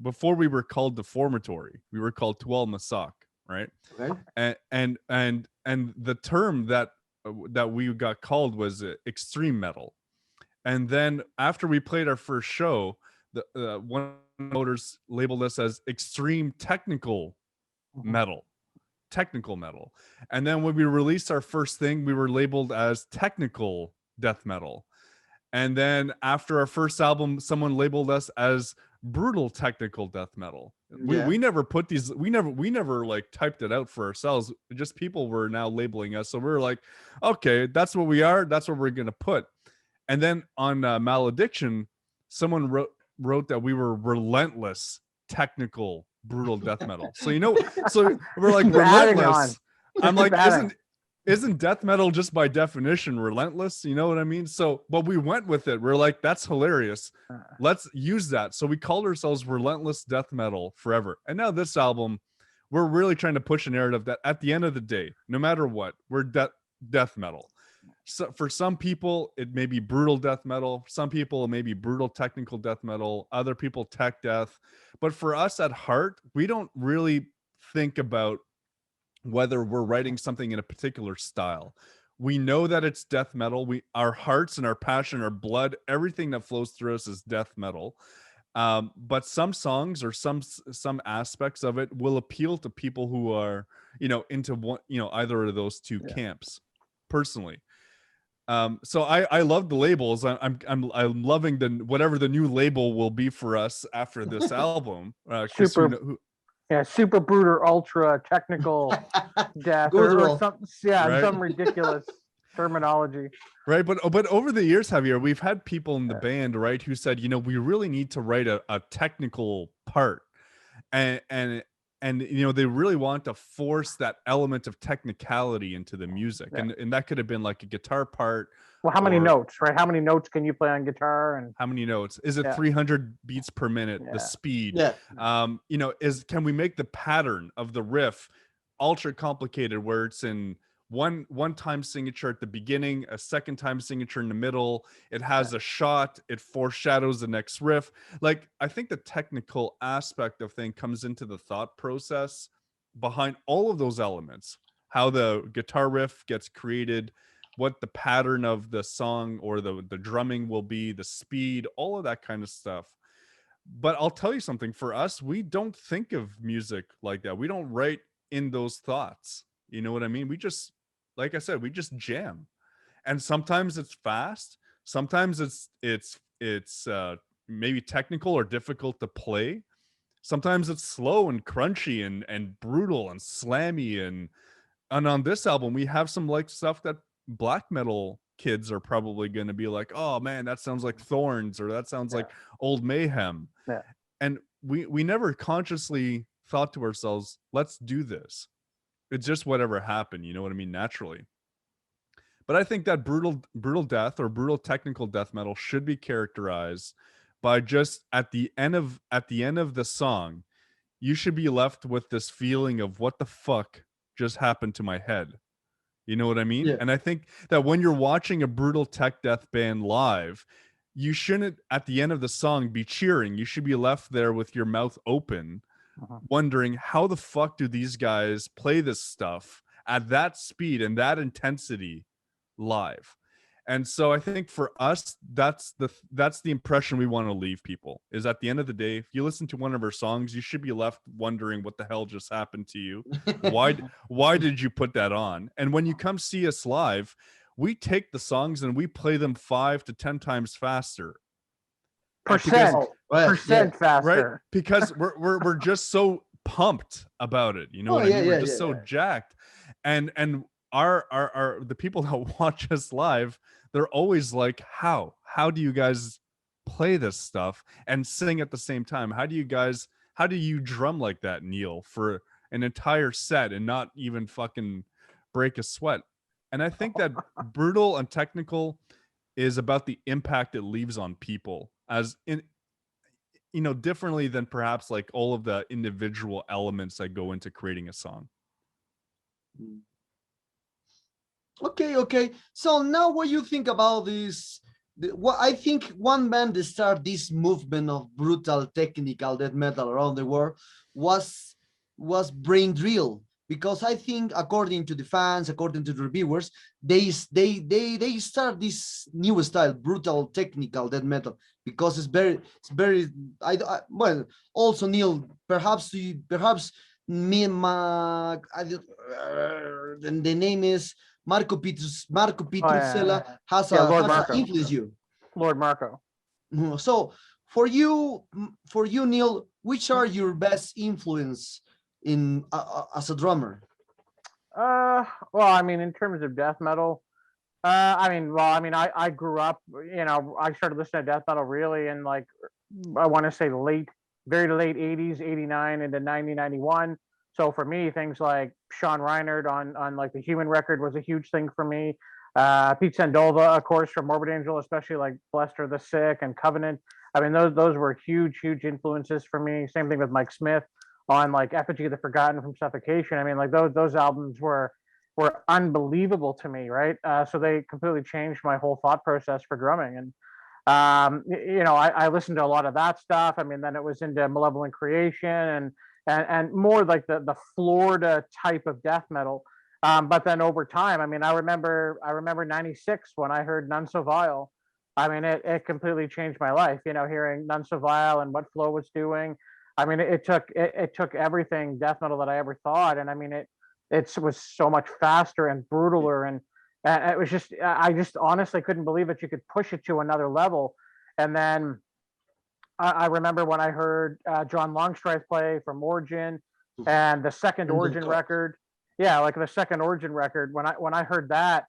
before we were called Deformatory, we were called Tual Masak, right? Okay. And the term that we got called was extreme metal. And then after we played our first show, the one voters labeled us as extreme metal technical metal. And then when we released our first thing, we were labeled as technical death metal. And then after our first album, someone labeled us as brutal technical death metal. We never put these, we never like typed it out for ourselves. Just people were now labeling us. So we were like, okay, that's what we are. That's what we're going to put. And then on Malediction, someone wrote that we were relentless, technical, brutal death metal. So, so we're like relentless. I'm like, isn't death metal just by definition relentless? You know what I mean? So, but we went with it. We're like, that's hilarious. Let's use that. So we called ourselves Relentless Death Metal forever. And now this album, we're really trying to push a narrative that at the end of the day, no matter what, we're death metal. So for some people, it may be brutal death metal. Some people, it may be brutal technical death metal. Other people, tech death. But for us at heart, we don't really think about whether we're writing something in a particular style. We know that it's death metal. Our hearts and our passion, our blood, everything that flows through us is death metal. But some songs or some aspects of it will appeal to people who are, into one, either of those two camps. Personally, so I love the labels. I'm loving whatever the new label will be for us after this album. Super brutal, ultra technical death, or some, right? Some ridiculous terminology. Right, but over the years, Javier, we've had people in the band, right, who said, we really need to write a technical part, and they really want to force that element of technicality into the music, and that could have been like a guitar part. Well, how many notes, right? How many notes can you play on guitar? And how many notes? Is it 300 beats per minute? The speed. Can we make the pattern of the riff ultra complicated, where it's in one time signature at the beginning, a second time signature in the middle, it has a shot, it foreshadows the next riff. Like, I think the technical aspect of thing comes into the thought process behind all of those elements, how the guitar riff gets created, what the pattern of the song or the drumming will be, the speed, all of that kind of stuff. But I'll tell you something, for us, we don't think of music like that. We don't write in those thoughts. You know what I mean? We just, like I said, we just jam. And sometimes it's fast. Sometimes it's maybe technical or difficult to play. Sometimes it's slow and crunchy and brutal and slammy. And on this album, we have some like stuff that black metal kids are probably going to be like, oh man, that sounds like Thorns, or that sounds like Old Mayhem. And we never consciously thought to ourselves, let's do this. It's just whatever happened, you know what I mean, naturally. But I think that brutal death or brutal technical death metal should be characterized by just at the end of the song, you should be left with this feeling of what the fuck just happened to my head. You know what I mean? And I think that when you're watching a brutal tech death band live, you shouldn't at the end of the song be cheering. You should be left there with your mouth open, wondering how the fuck do these guys play this stuff at that speed and that intensity live. And so I think for us, that's the impression we want to leave people, is at the end of the day, if you listen to one of our songs, you should be left wondering what the hell just happened to you. Why did you put that on? And when you come see us live, we take the songs and we play them 5 to 10 times faster. Percent faster. Right? Because we're just so pumped about it. You know what I mean? We're just so jacked. And our the people that watch us live, they're always like, how do you guys play this stuff and sing at the same time? How do you drum like that, Neil, for an entire set and not even fucking break a sweat? And I think that brutal and technical is about the impact it leaves on people, as in, differently than perhaps like all of the individual elements that go into creating a song. Okay. So now what you think about this? I think one band that started this movement of brutal technical death metal around the world was Brain Drill, because I think, according to the fans, according to the reviewers, they start this new style, brutal technical death metal, because it's very well. Also, Neil, perhaps me, the name is Marco Petrusella has influenced you. Lord Marco. So for you, Neil, which are your best influence in as a drummer? Well, I mean, in terms of death metal, I grew up, I started listening to death metal really in like, I want to say very late 80s, 89 into 90, 91. So for me, things like Sean Reinert on like the Human record was a huge thing for me. Pete Sandoval, of course, from Morbid Angel, especially like Blessed Are the Sick and Covenant. I mean, those were huge influences for me. Same thing with Mike Smith on like Effigy of the Forgotten from Suffocation. I mean, like those albums were unbelievable to me, right? So they completely changed my whole thought process for drumming. And I listened to a lot of that stuff. I mean, then it was into Malevolent Creation and more like the Florida type of death metal. But then over time, I mean, I remember '96 when I heard None So Vile. I mean, it completely changed my life. Hearing None So Vile and what Flo was doing. I mean, it took everything death metal that I ever thought, and I mean, it was so much faster and brutaler, and it was just, I just honestly couldn't believe that you could push it to another level. And then I remember when I heard John Longstreth play from Origin and the second And Origin record. Yeah, like the second Origin record. When I heard that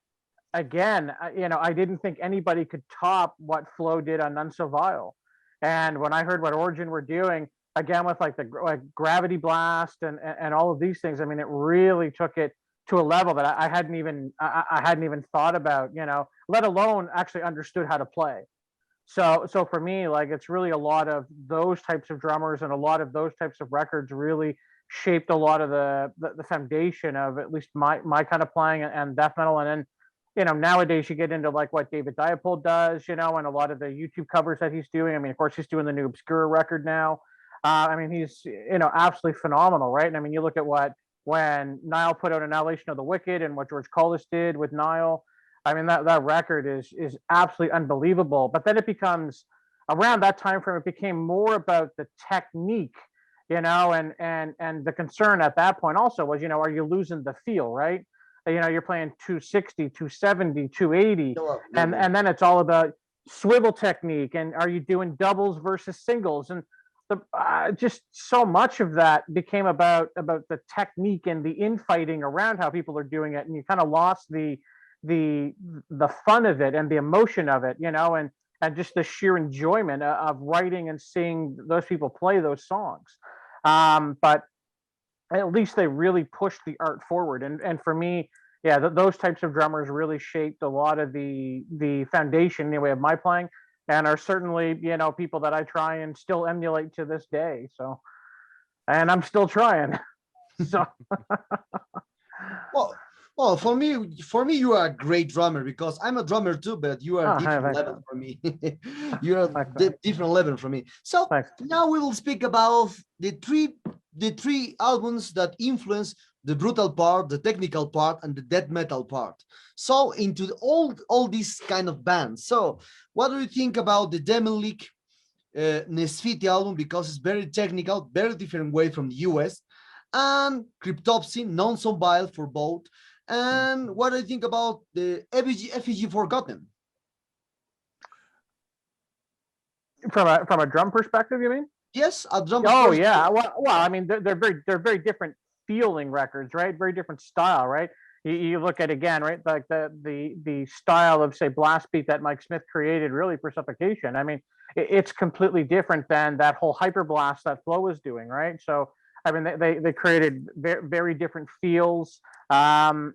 again, I didn't think anybody could top what Flo did on None So Vile. And when I heard what Origin were doing again with like the Gravity Blast and all of these things, I mean, it really took it to a level that I hadn't even I hadn't even thought about, let alone actually understood how to play. So for me, like it's really a lot of those types of drummers and a lot of those types of records really shaped a lot of the foundation of at least my kind of playing and death metal. And then nowadays you get into like what David Diapold does, and a lot of the YouTube covers that he's doing. I mean, of course, he's doing the new Obscura record now. I mean, he's absolutely phenomenal, right? And I mean, you look at when Nile put out Annihilation of the Wicked and what George Cullis did with Nile. I mean, that record is absolutely unbelievable. But then it becomes around that time frame, it became more about the technique, and the concern at that point also was, are you losing the feel, right? You're playing 260, 270, 280, and then it's all about swivel technique, and are you doing doubles versus singles, and just so much of that became about the technique and the infighting around how people are doing it, and you kind of lost the fun of it and the emotion of it, and just the sheer enjoyment of writing and seeing those people play those songs. But at least they really pushed the art forward. And for me, yeah, those types of drummers really shaped a lot of the foundation anyway of my playing, and are certainly people that I try and still emulate to this day. So, and I'm still trying. So, Well, well, for me, you are a great drummer because I'm a drummer too, but you are different level for me. You are different level for me. So now we will speak about the three albums that influence the brutal part, the technical part, and the death metal part. So into all these kind of bands. So what do you think about the Demolik Nesfiti album, because it's very technical, very different way from the US, and Cryptopsy, non-Vile for both. And what do you think about the Effigy Forgotten? From a drum perspective, you mean? Yes, a drum. Oh yeah. Well, I mean, they're very different feeling records, right? Very different style, right? You look at again, right? Like the style of say blast beat that Mike Smith created really for Suffocation. I mean, it's completely different than that whole hyper blast that Flo was doing, right? So I mean, they created very different feels, and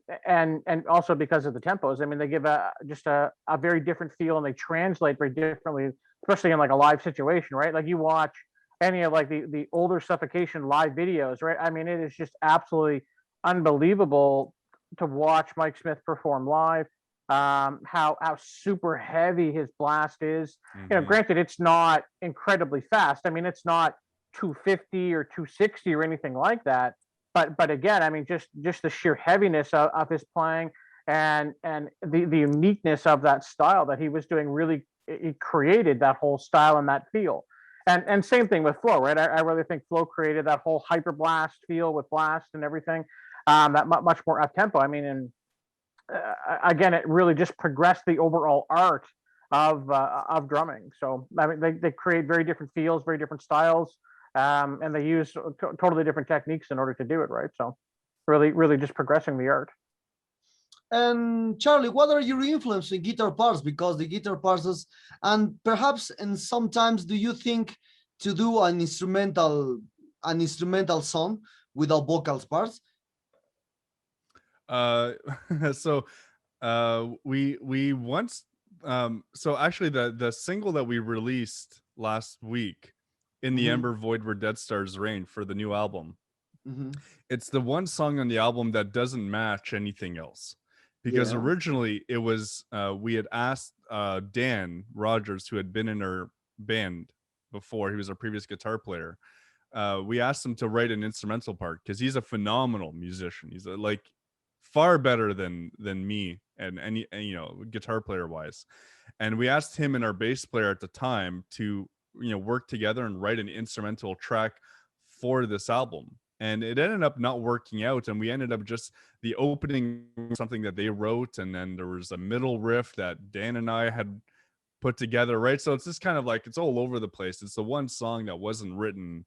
also because of the tempos. I mean, they give just a very different feel, and they translate very differently, especially in like a live situation, right? Like you watch any of like the older Suffocation live videos, right? I mean, it is just absolutely unbelievable to watch Mike Smith perform live. How super heavy his blast is. Granted, it's not incredibly fast. I mean, it's not 250 or 260 or anything like that. But again, I mean, just the sheer heaviness of his playing and the uniqueness of that style that he was doing really, it created that whole style and that feel. And same thing with Flo, right? I really think Flo created that whole hyper blast feel with blast and everything, that much more up tempo. I mean, and again, it really just progressed the overall art of drumming. So I mean, they create very different feels, very different styles, and they use totally different techniques in order to do it, right? So really just progressing the art. And Charlie, what are your influence in guitar parts? Because the guitar parts is, and perhaps, and sometimes, do you think to do an instrumental song without vocals parts? Uh, so we once so actually the single that we released last week, in the Mm-hmm. Ember Void Where Dead Stars Reign, for the new album, Mm-hmm. it's the one song on the album that doesn't match anything else, because Yeah. originally it was we had asked Dan Rogers, who had been in our band before, he was our previous guitar player. We asked him to write an instrumental part because he's a phenomenal musician. He's like far better than me and any, and, you know, guitar player wise. And we asked him and our bass player at the time to, you know, work together and write an instrumental track for this album. And it ended up not working out, and we ended up just the opening something that they wrote, and then there was a middle riff that Dan and I had put together, right? So it's just kind of like it's all over the place. It's the one song that wasn't written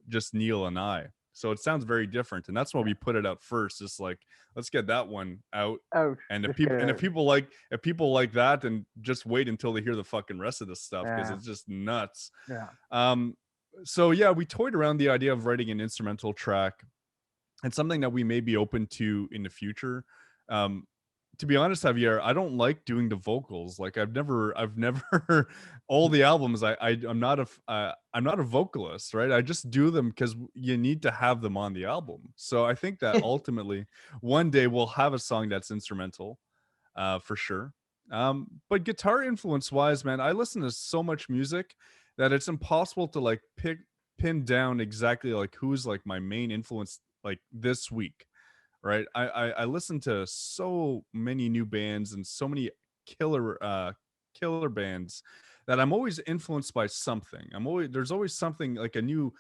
just Neil and I. So it sounds very different, and that's why we put it out first. Just like, let's get that one out. Oh, And if just people get and it. if people like that, then just wait until they hear the fucking rest of the stuff, because Yeah, it's just nuts. yeah. Um, so yeah, we toyed around the idea of writing an instrumental track. It's something that we may be open to in the future. Um, to be honest, Javier, I don't like doing the vocals. Like I've never all the albums. I'm not a vocalist, right? I just do them because you need to have them on the album. So I think that ultimately one day we'll have a song that's instrumental, for sure. But guitar influence wise, man, I listen to so much music that it's impossible to like pin down exactly like who's like my main influence like this week, right? I listen to so many new bands and so many killer bands that I'm always influenced by something. There's always something like a new,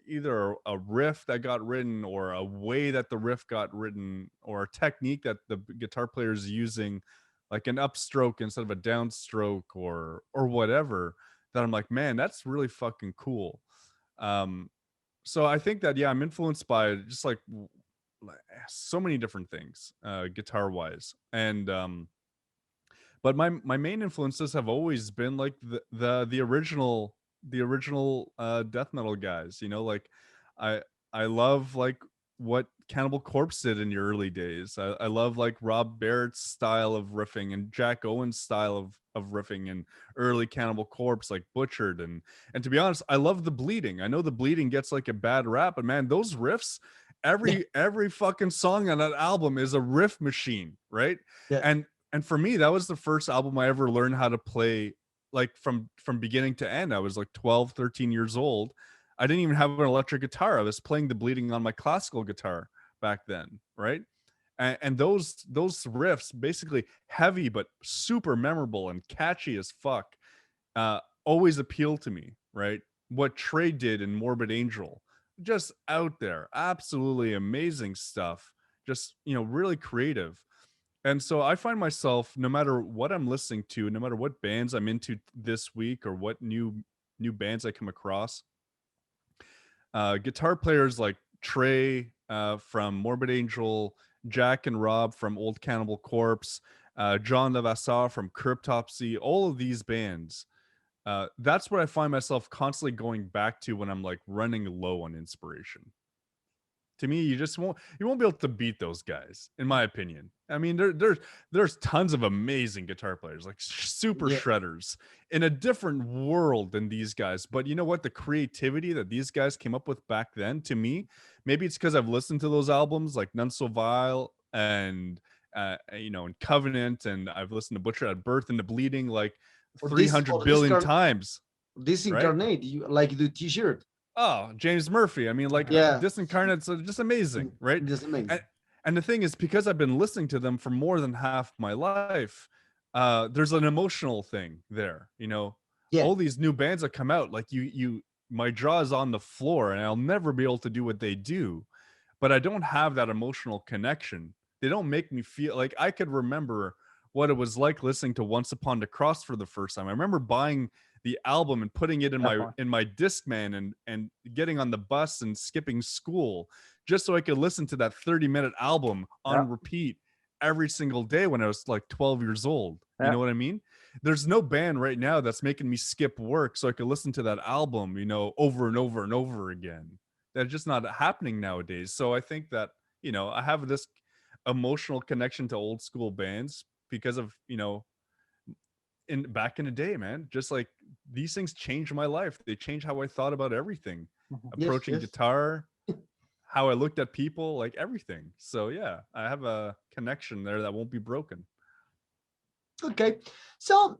either a riff that got written, or a way that the riff got written, or a technique that the guitar player is using, like an upstroke instead of a downstroke, or whatever, that I'm like, man, that's really fucking cool. Um, so I think that, yeah, I'm influenced by just like so many different things, guitar wise. And but my main influences have always been like the original death metal guys, you know, like I I love like what Cannibal Corpse did in the early days. I love like Rob Barrett's style of riffing, and Jack Owen's style of riffing, and early Cannibal Corpse, like Butchered. And to be honest, I love the Bleeding. I know the Bleeding gets like a bad rap, but man, those riffs, Yeah. every fucking song on that album is a riff machine, right? Yeah. And for me, that was the first album I ever learned how to play, like from beginning to end. I was like 12, 13 years old. I didn't even have an electric guitar. I was playing the Bleeding on my classical guitar back then, right? And those riffs, basically heavy but super memorable and catchy as fuck, uh, always appeal to me, right? What Trey did in Morbid Angel, just out there, absolutely amazing stuff. Just, you know, really creative. And so I find myself, no matter what I'm listening to, no matter what bands I'm into this week, or what new bands I come across, guitar players like Trey from Morbid Angel, Jack and Rob from Old Cannibal Corpse, John Levasseur from Cryptopsy, all of these bands, that's what I find myself constantly going back to when I'm like running low on inspiration. To me, you won't be able to beat those guys, in my opinion. I mean, there's tons of amazing guitar players, like super Yeah. shredders, in a different world than these guys. But you know what? The creativity that these guys came up with back then, to me, maybe it's because I've listened to those albums like None So Vile, and you know, and Covenant, and I've listened to Butcher at Birth and the Bleeding like Or this 300 or this billion times, this right? incarnate, you like the T-shirt. Oh, James Murphy. I mean, like Yeah. Disincarnate's just amazing, right? That's And amazing. and the thing is, because I've been listening to them for more than half my life, there's an emotional thing there. You know, Yeah. all these new bands that come out, like my jaw is on the floor, and I'll never be able to do what they do. But I don't have that emotional connection. They don't make me feel like I could remember what it was like listening to Once Upon a Cross for the first time. I remember buying the album and putting it Definitely. in my Discman and getting on the bus and skipping school just so I could listen to that 30-minute album Yeah. on repeat every single day when I was like 12 years old. You Yeah. know what I mean? There's no band right now that's making me skip work so I could listen to that album, you know, over and over and over again. That's just not happening nowadays. So I think that, you know, I have this emotional connection to old school bands because of, you know, in back in the day, man. Just like these things changed my life. They changed how I thought about everything, Mhm. Yes, approaching yes. guitar, how I looked at people, like everything. So yeah, I have a connection there that won't be broken. Okay. So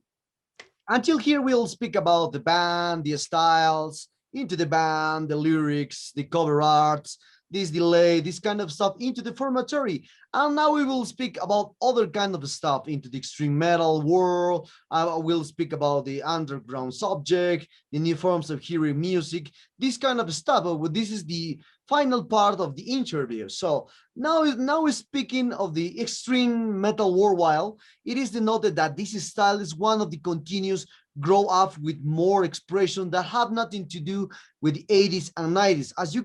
until here, we'll speak about the band, the styles, into the band, the lyrics, the cover arts, this delay, this kind of stuff into the formatory. And now we will speak about other kind of stuff into the extreme metal world. We'll speak about the underground subject, the new forms of hearing music, this kind of stuff. But this is the final part of the interview. So now we're speaking of the extreme metal worldwide. It is denoted that this style is one of the continuous grow up with more expression that have nothing to do with the 80s and 90s. As you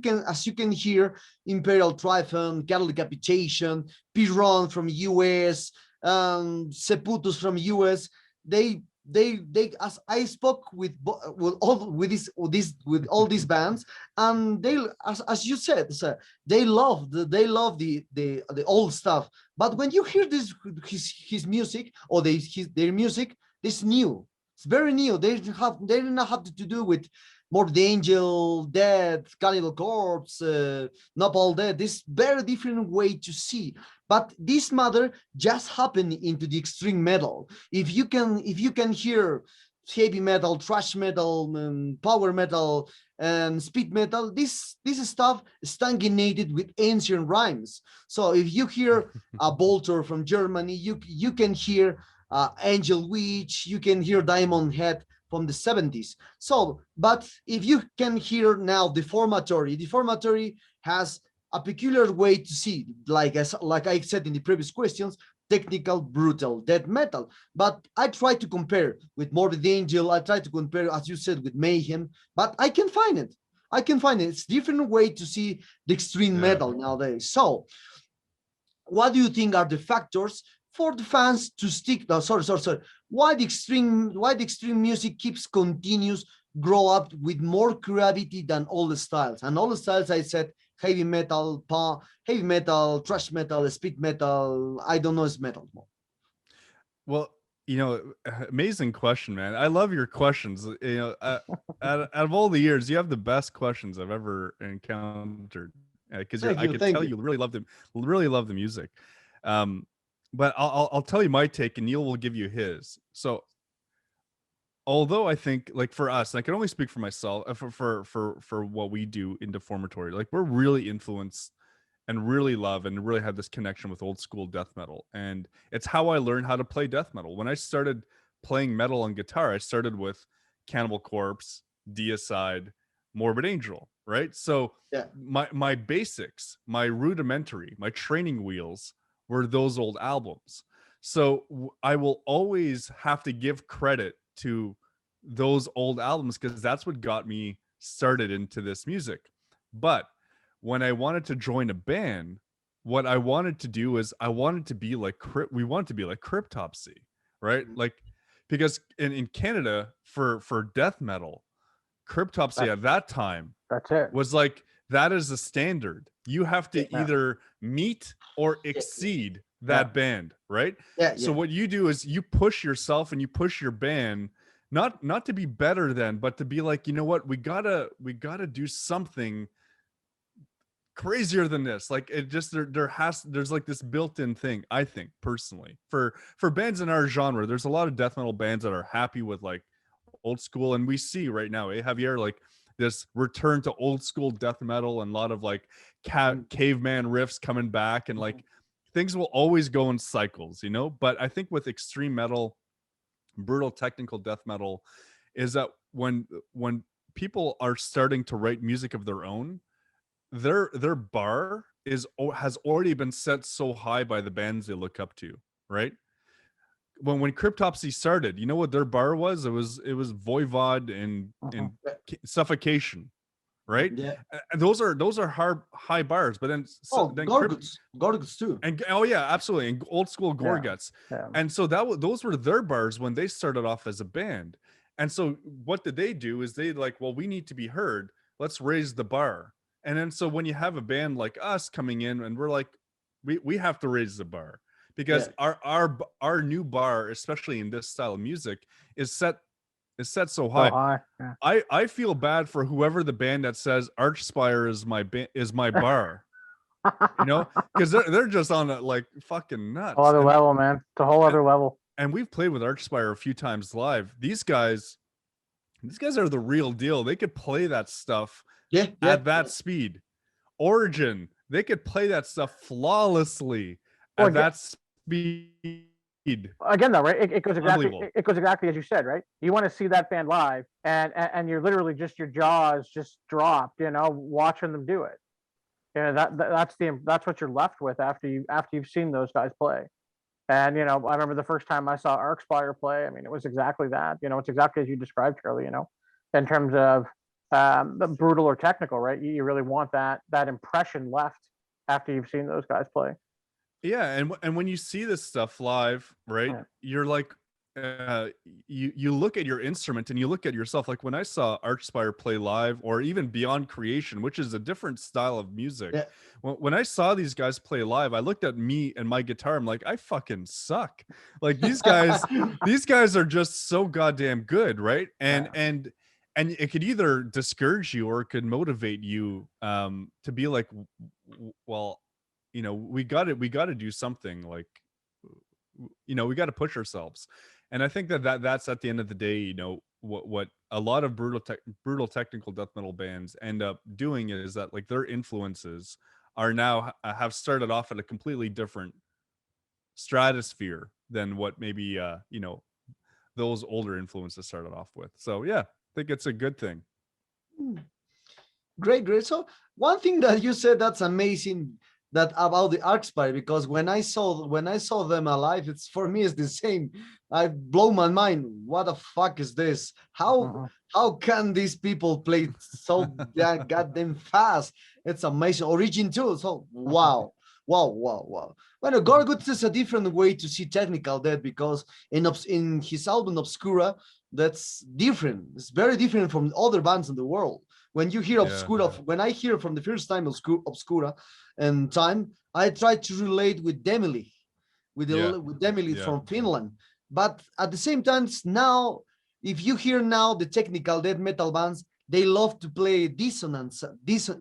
can hear, Imperial Triumph, Cattle Decapitation, Piron from US, Sepultus from US, they as I spoke with all these bands, and they as you said, sir, they love the old stuff. But when you hear this his music or their music, this new. It's very new. They do not have to do with Morbid Angel, Dead, Cannibal Corpse, Not All Dead. This very different way to see. But this matter just happened into the extreme metal. If you can hear heavy metal, thrash metal, power metal, and speed metal, this stuff stagnated with ancient rhymes. So if you hear a Bolter from Germany, you can hear Angel Witch, you can hear Diamond Head from the 70s. So, but if you can hear now Deformatory has a peculiar way to see, like I said in the previous questions, technical, brutal, death metal. But I try to compare with Morbid Angel, I try to compare, as you said, with Mayhem, but I can find it. I can find it. It's different way to see the extreme Yeah. metal nowadays. So what do you think are the factors for the fans to stick? No, sorry. Why the extreme music keeps continues grow up with more creativity than all the styles? And all the styles I said, heavy metal, punk, heavy metal, thrash metal, speed metal. I don't know, it's metal more. Well, you know, amazing question, man. I love your questions. You know, out of all the years, you have the best questions I've ever encountered. Because I Thank could you, tell thank you you. really love the music. Um, but I'll tell you my take, and Neil will give you his. So, although I think, like for us, I can only speak for myself, for what we do in Deformatory. Like we're really influenced and really love and really have this connection with old school death metal. And it's how I learned how to play death metal. When I started playing metal on guitar, I started with Cannibal Corpse, Deicide, Morbid Angel, right? So Yeah, my basics, my rudimentary, my training wheels were those old albums. So I will always have to give credit to those old albums because that's what got me started into this music. But when I wanted to join a band, what I wanted to do is I wanted to be like we wanted to be like Cryptopsy, right? mhm, Like because in Canada for death metal, Cryptopsy That's at that time that's it. was like that is the standard. You have yeah, to Yeah. either meet or yeah, exceed Yeah. that band, right? yeah, So yeah. what you do is you push yourself and you push your band not to be better than, but to be like, you know what, we gotta do something crazier than this. Like it just there's like this built-in thing, I think personally, for bands in our genre. There's a lot of death metal bands that are happy with like old school, and we see right now, Javier, like this return to old school death metal and a lot of like Mhm, caveman riffs coming back, and mhm, like things will always go in cycles, you know. But I think with extreme metal, brutal technical death metal, is that when people are starting to write music of their own, their bar has already been set so high by the bands they look up to, right? when Cryptopsy started, you know what their bar was? It was Voivod and Suffocation, right? Yeah. And those are hard high bars, but then Oh, Gorguts too. and oh yeah, absolutely, and old school Yeah. Gorguts. Yeah. And so those were their bars when they started off as a band. And so what did they do is they like, well, we need to be heard. Let's raise the bar. And then so when you have a band like us coming in and we're like, we have to raise the bar because Yeah. our new bar, especially in this style of music, is set so So high. high. Yeah. I feel bad for whoever the band that says Archspire is my bar, you know, because they're just on it like fucking nuts. Whole other level, man. It's a whole other level. And we've played with Archspire a few times live. These guys are the real deal. They could play that stuff at that speed. Origin, they could play that stuff flawlessly at that speed. Again, though, right? It goes exactly as you said, right? You want to see that band live, and you're literally just your jaws just dropped, you know, watching them do it. You know, that's what you're left with after you've seen those guys play. And you know, I remember the first time I saw Archspire play. I mean, it was exactly that. You know, it's exactly as you described, Charlie. You know, in terms of the brutal or technical, right? You really want that impression left after you've seen those guys play. Yeah, and when you see this stuff live, right? Yeah. You're like, you look at your instrument and you look at yourself. Like when I saw Archspire play live, or even Beyond Creation, which is a different style of music. Yeah. When I saw these guys play live, I looked at me and my guitar. I'm like, I fucking suck. Like these guys are just so goddamn good, right? And it could either discourage you or it could motivate you to be like, well, you know, we got to do something, like, you know, we got to push ourselves. And I think that's at the end of the day, you know, what a lot of brutal technical death metal bands end up doing is that, like, their influences are now have started off at a completely different stratosphere than what maybe you know, those older influences started off with. So yeah, I think it's a good thing. Great. So one thing that you said that's amazing, that about the Archspire, because when I saw them alive, it's for me it's the same. I blow my mind. What the fuck is this? How can these people play so goddamn fast? It's amazing. Origin too. So wow. Well, Gorguts is a different way to see technical death, because in his album Obscura, that's different. It's very different from other bands in the world. When you hear Obscura, when I hear from the first time Obscura and time, I try to relate with Demili, with Demili from Finland. But at the same time, now, if you hear now the technical death metal bands, they love to play dissonance,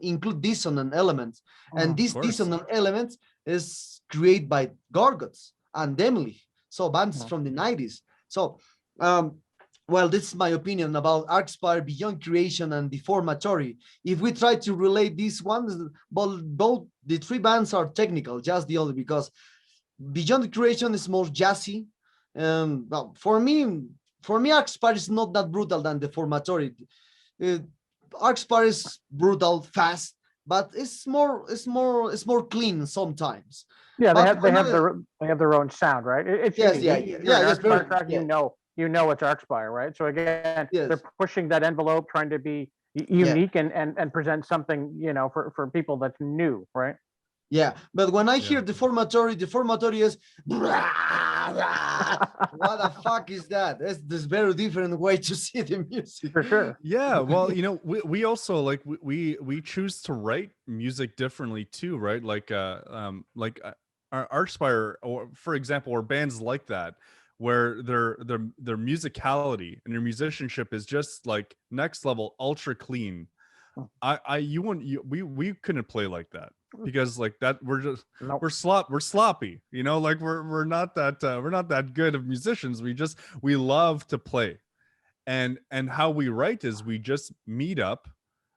include dissonant elements. And these dissonant elements is created by Gorguts and Demili, so bands from the 90s. So, well, this is my opinion about Archspire, Beyond Creation, and Deformatory. If we try to relate these ones, both the three bands are technical, just the other, because Beyond Creation is more jazzy. Well, for me, Archspire is not that brutal than Deformatory. Archspire is brutal, fast, but it's more clean sometimes. Yeah, but they have their own sound, right? It's track, you know it's Archspire, right? So again, they're pushing that envelope, trying to be unique and present something, you know, for people that's new, right? Yeah, but when I hear Deformatory is what the fuck is that? This very different way to see the music. For sure. Yeah, well, you know, we also like we choose to write music differently too, right? Like our Archspire, or for example, or bands like that, where their musicality and their musicianship is just like next level, ultra clean. We couldn't play like that, because like that we're sloppy, you know, like we're not that good of musicians. We love to play, and how we write is we just meet up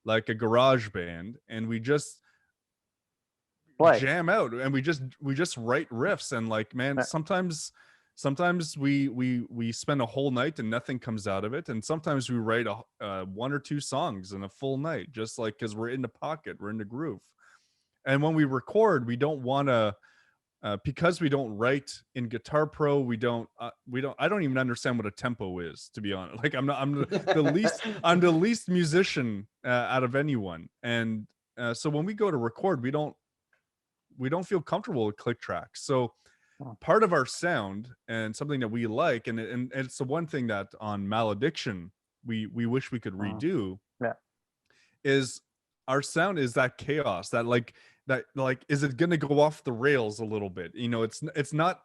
like a garage band and we just jam out, and we just write riffs, and like, man, sometimes we spend a whole night and nothing comes out of it, and sometimes we write one or two songs in a full night, just like, because we're in the pocket, we're in the groove. And when we record, we don't want to because we don't write in Guitar Pro, we don't. I don't even understand what a tempo is, to be honest. Like I'm the least. I'm the least musician out of anyone, and so when we go to record, we don't feel comfortable with click tracks. So part of our sound and something that we like, and it's the one thing that on Malediction we wish we could redo, Yeah. is our sound is that chaos, that like is it gonna go off the rails a little bit? You know, it's not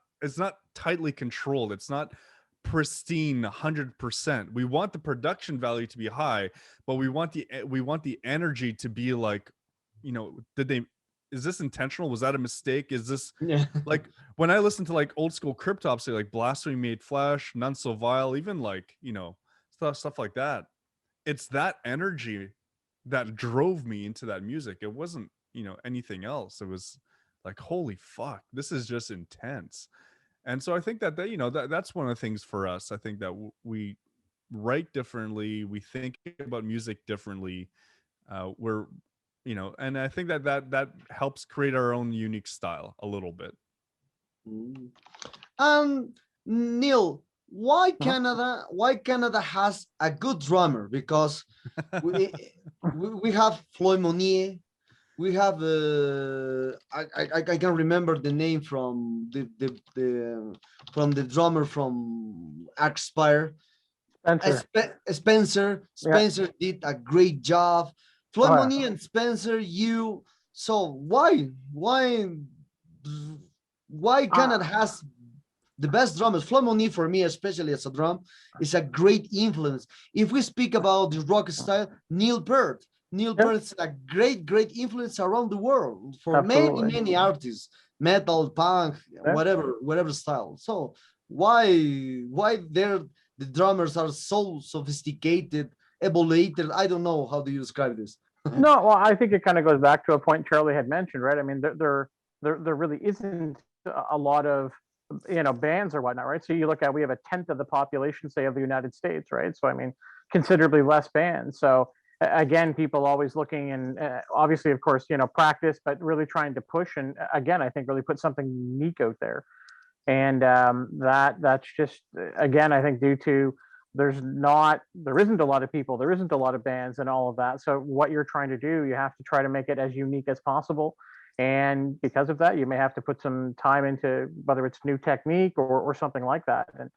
tightly controlled. It's not pristine 100%. We want the production value to be high, but we want the energy to be like, you know, is this intentional? Was that a mistake? Is this Yeah. like when I listen to like old school Cryptopsy, like Blasphemy Made Flesh, None So Vile, even like, you know, stuff like that. It's that energy that drove me into that music. It wasn't, you know, anything else. It was like, holy fuck, this is just intense. And so I think that you know, that's one of the things for us. I think that we write differently, we think about music differently. We're, you know, and I think that helps create our own unique style a little bit. Mm. Neil, why Canada? Why Canada has a good drummer? Because we we have Floyd Monier. We have I can remember the name from the drummer from Aspire. Spencer. Spencer. Yeah. Spencer did a great job. Floyd Oh, yeah. Monier and Spencer, you. So why Canada has the best drummers? Floyd Monier, for me, especially as a drum, is a great influence. If we speak about the rock style, Neil Peart. Neil Yeah. Peart is a great influence around the world for Absolutely. many artists, metal, punk, Yeah. whatever style. So why the drummers are so sophisticated, evaluated? I don't know how do you describe this. No, well, I think it kind of goes back to a point Charlie had mentioned, right? I mean, there really isn't a lot of, you know, bands or whatnot, right? So you look at, we have a tenth of the population, say, of the United States, right? So I mean, considerably less bands. So again, people always looking, and obviously, of course, you know, practice, but really trying to push, and again, I think really put something unique out there. And that's just, again, I think due to, there isn't a lot of people, there isn't a lot of bands and all of that. So what you're trying to do, you have to try to make it as unique as possible. And because of that, you may have to put some time into whether it's new technique or something like that. And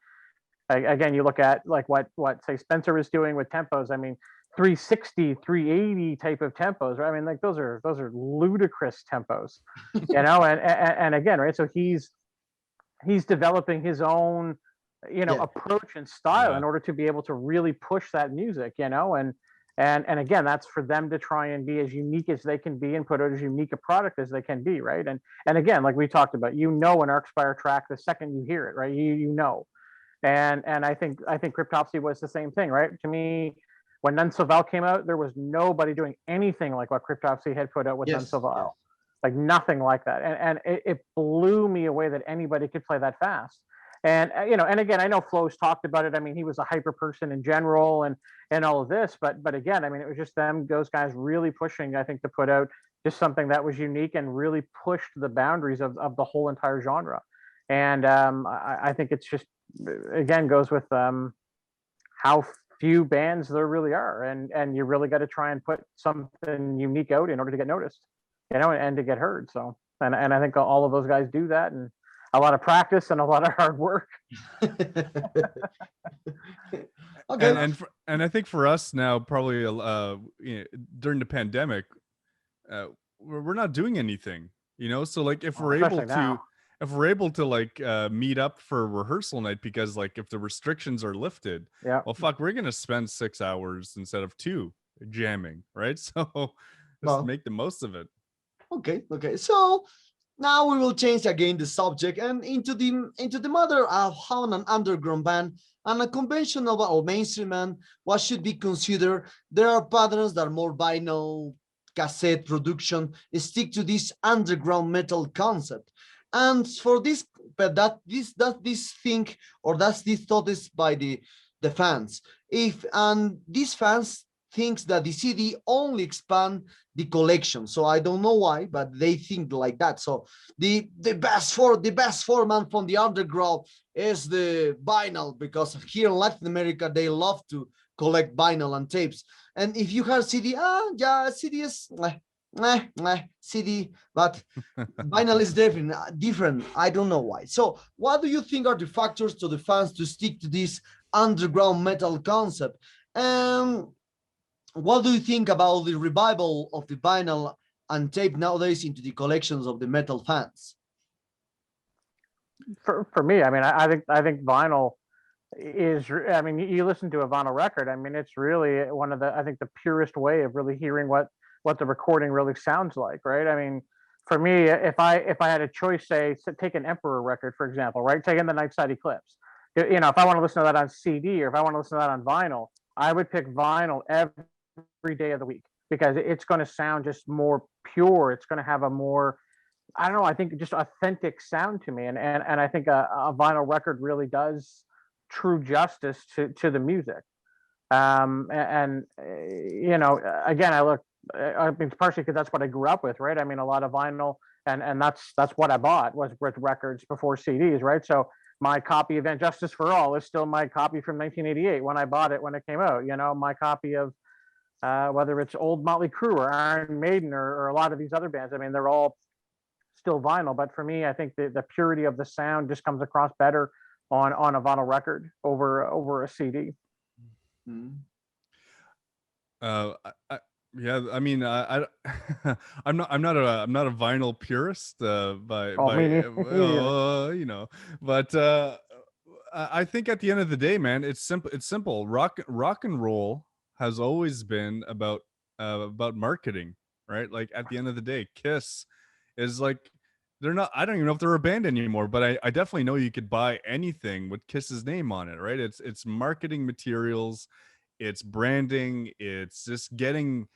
again, you look at like what say Spencer is doing with tempos. I mean, 360, 380 type of tempos, right? I mean, like those are ludicrous tempos, you know. And again, right? So he's developing his own, you know, Yeah. approach and style Yeah. in order to be able to really push that music, you know. And again, that's for them to try and be as unique as they can be and put out as unique a product as they can be, right? And again, like we talked about, you know, an Arcspire track the second you hear it, right? You know. And I think Cryptopsy was the same thing, right? To me, when None So Vile came out, there was nobody doing anything like what Cryptopsy had put out with None Yes. So Vile. Like nothing like that. And it blew me away that anybody could play that fast. And you know, and again, I know Flo's talked about it. I mean, he was a hyper person in general, and all of this. But again, I mean, it was just those guys really pushing, I think, to put out just something that was unique and really pushed the boundaries of the whole entire genre. And I think it's just, again, goes with how few bands there really are, and you really got to try and put something unique out in order to get noticed, you know, and to get heard. So, and I think all of those guys do that, and a lot of practice and a lot of hard work. Okay. And I think for us now, probably you know, during the pandemic, we're not doing anything, you know. So like if we're able Especially to now. if we're able to like meet up for rehearsal night, because like if the restrictions are lifted, Yeah. well fuck, we're gonna spend 6 hours instead of 2 jamming, right? So just Well, make the most of it. okay. So now we will change again the subject and into the matter of how an underground band and a conventional or mainstream band, what should be considered. There are patterns that are more vinyl, cassette production, stick to this underground metal concept. And for this, but this thing, or that's this thought is by the fans. If and these fans thinks that the CD only expand the collection. So I don't know why, but they think like that. So the best format from the underground is the vinyl, because here in Latin America they love to collect vinyl and tapes. And if you have CD, yeah, CD is CD, but vinyl is different. Different. I don't know why. So, what do you think are the factors to the fans to stick to this underground metal concept? And what do you think about the revival of the vinyl and tape nowadays into the collections of the metal fans? For me, I mean, I think vinyl is, I mean, you listen to a vinyl record, I mean, it's really one of the, I think, the purest way of really hearing what the recording really sounds like, right? I mean, for me, if I had a choice, say take an Emperor record, for example, right? Take in the Night Side Eclipse. You know, if I want to listen to that on CD, or if I want to listen to that on vinyl, I would pick vinyl every day of the week, because it's going to sound just more pure. It's going to have a more, I don't know, I think just authentic sound to me. And I think a vinyl record really does true justice to the music. You know, again, I mean, partially because that's what I grew up with, right? I mean, a lot of vinyl, and that's what I bought, was with records before CDs, right? So my copy of And Justice for All is still my copy from 1988 when I bought it when it came out. You know, my copy of whether it's old Motley Crue or Iron Maiden, or a lot of these other bands. I mean, they're all still vinyl, but for me, I think the purity of the sound just comes across better on a vinyl record over a CD. Mm. Uh, yeah, I mean, I'm not a vinyl purist, Oh, by me neither. you know, but I think at the end of the day, man, it's simple. It's simple. Rock and roll has always been about marketing, right? Like at the end of the day, Kiss is like, they're not, I don't even know if they're a band anymore, but I definitely know you could buy anything with Kiss's name on it, right? It's marketing materials, it's branding, it's just getting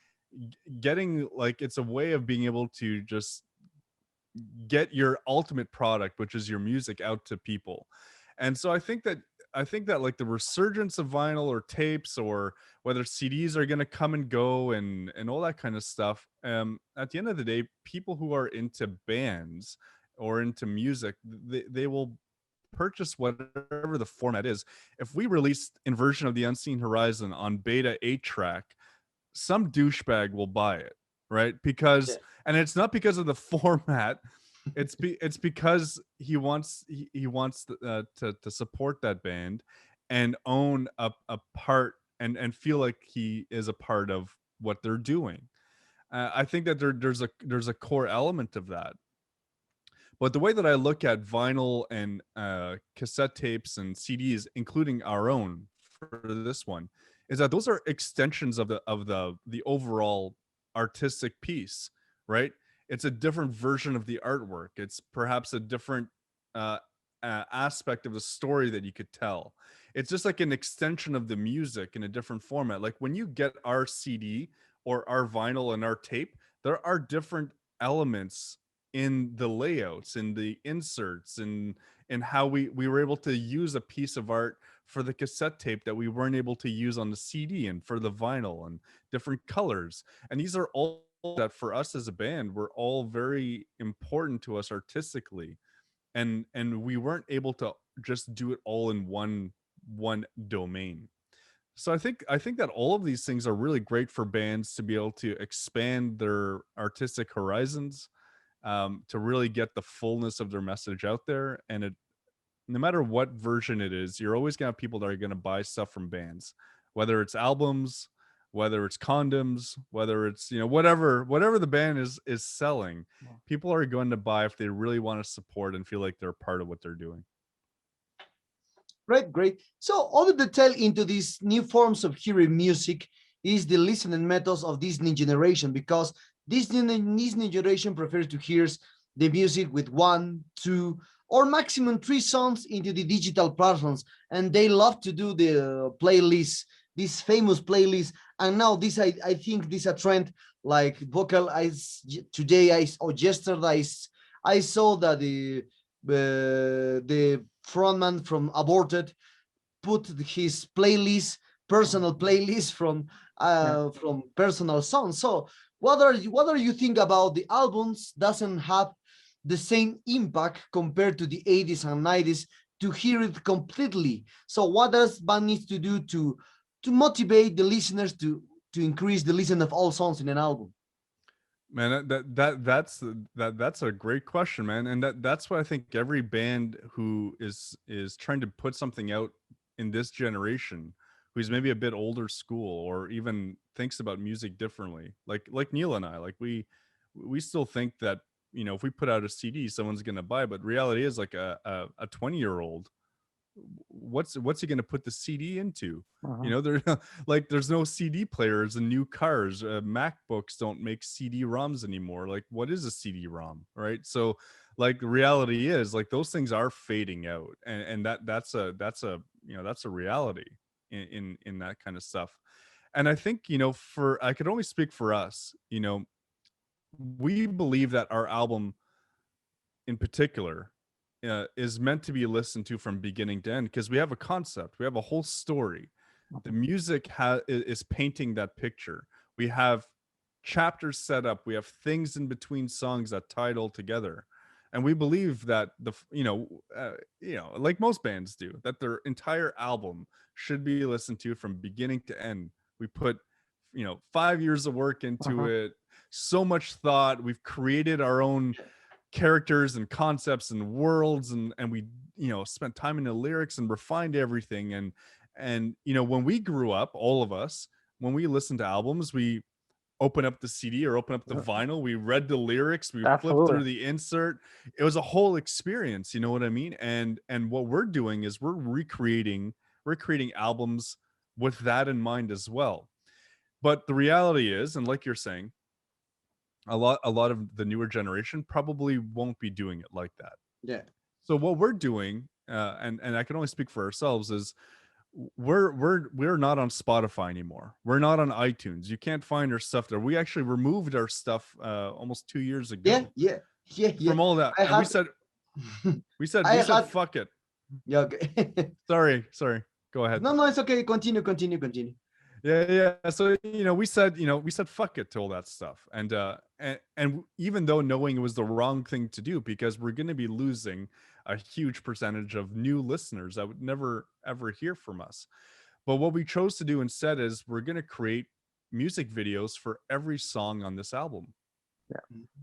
like, it's a way of being able to just get your ultimate product, which is your music, out to people. And so I think that like the resurgence of vinyl or tapes, or whether CDs are going to come and go, and all that kind of stuff, at the end of the day, people who are into bands or into music, they will purchase whatever the format is. If we released Inversion of the Unseen Horizon on beta 8 track, some douchebag will buy it, right? Yeah. And it's not because of the format, it's because he wants to support that band and own a part, and feel like he is a part of what they're doing. I think that there's a core element of that. But the way that I look at vinyl and cassette tapes and CDs, including our own for this one, is that those are extensions of the overall artistic piece, right? It's a different version of the artwork. It's perhaps a different uh, aspect of the story that you could tell. It's just like an extension of the music in a different format. Like when you get our CD or our vinyl and our tape, there are different elements in the layouts, in the inserts, and how we were able to use a piece of art for the cassette tape that we weren't able to use on the CD, and for the vinyl, and different colors. And these are all that for us as a band were all very important to us artistically, and we weren't able to just do it all in one domain. So I think that all of these things are really great for bands to be able to expand their artistic horizons, to really get the fullness of their message out there. And no matter what version it is, you're always gonna have people that are gonna buy stuff from bands, whether it's albums, whether it's condoms, whether it's, whatever the band is selling. People are going to buy if they really want to support and feel like they're part of what they're doing. Great, great. So other detail into these new forms of hearing music is the listening methods of this new generation, because this new generation prefers to hear the music with one, two, or maximum three songs into the digital platforms, and they love to do the playlist, this famous playlist. And now this, I think this a trend like vocal. Today or yesterday I saw that the frontman from Aborted put his playlist personal playlist from personal songs. So what are you think about the albums doesn't have the same impact compared to the 80s and 90s to hear it completely? So what does band needs to do to motivate the listeners to increase the listen of all songs in an album? Man, that's a great question, man, and that's why I think every band who is trying to put something out in this generation, who's maybe a bit older school or even thinks about music differently, like Neil and I, like we still think that, you know, if we put out a CD, someone's gonna buy, but reality is like a 20-year-old, what's he going to put the CD into? You know, there like there's no CD players in new cars. MacBooks don't make CD-ROMs anymore. Like, what is a CD-ROM, right? So, like, the reality is, like, those things are fading out, and that's a you know, that's a reality in that kind of stuff. And I think, you know, for I could only speak for us. You know, we believe that our album in particular is meant to be listened to from beginning to end because we have a concept, we have a whole story. The music is painting that picture. We have chapters set up. We have things in between songs that tie it all together, and we believe that you know, like most bands do, that their entire album should be listened to from beginning to end. We put, you know, 5 years of work into it, so much thought. We've created our own characters and concepts and worlds, and we, you know, spent time in the lyrics and refined everything. And you know, when we grew up, all of us, when we listened to albums, we open up the CD or open up the vinyl, we read the lyrics, we flipped Absolutely. through the insert. It was a whole experience, you know what I mean? And what we're doing is we're creating albums with that in mind as well. But the reality is, and like you're saying, a lot of the newer generation probably won't be doing it like that. Yeah. So what we're doing, and I can only speak for ourselves, is we're not on Spotify anymore. We're not on iTunes. You can't find our stuff there. We actually removed our stuff almost 2 years Yeah, ago yeah, yeah, yeah. from all that, I and we had said I we said had fuck it. yeah, okay. Sorry. Go ahead. No, no, it's okay. Continue. Yeah. So, you know, we said fuck it to all that stuff, and even though knowing it was the wrong thing to do, because we're going to be losing a huge percentage of new listeners that would never ever hear from us. But what we chose to do instead is we're going to create music videos for every song on this album.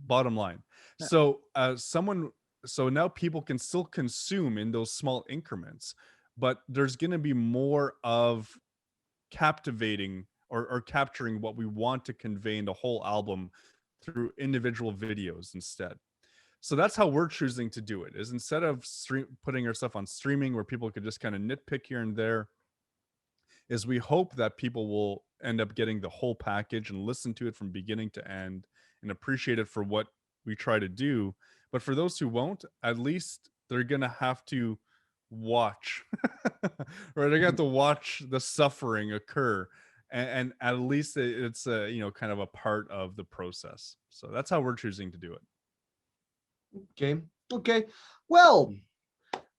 Bottom line. Yeah. So so now people can still consume in those small increments, but there's going to be more of captivating or capturing what we want to convey in the whole album through individual videos instead. So that's how we're choosing to do it, is instead of putting our stuff on streaming where people could just kind of nitpick here and there, is we hope that people will end up getting the whole package and listen to it from beginning to end and appreciate it for what we try to do. But for those who won't, at least they're going to have to watch, right? They're going to have to watch the suffering occur. And at least it's a, you know, kind of a part of the process. So that's how we're choosing to do it. Okay. Well,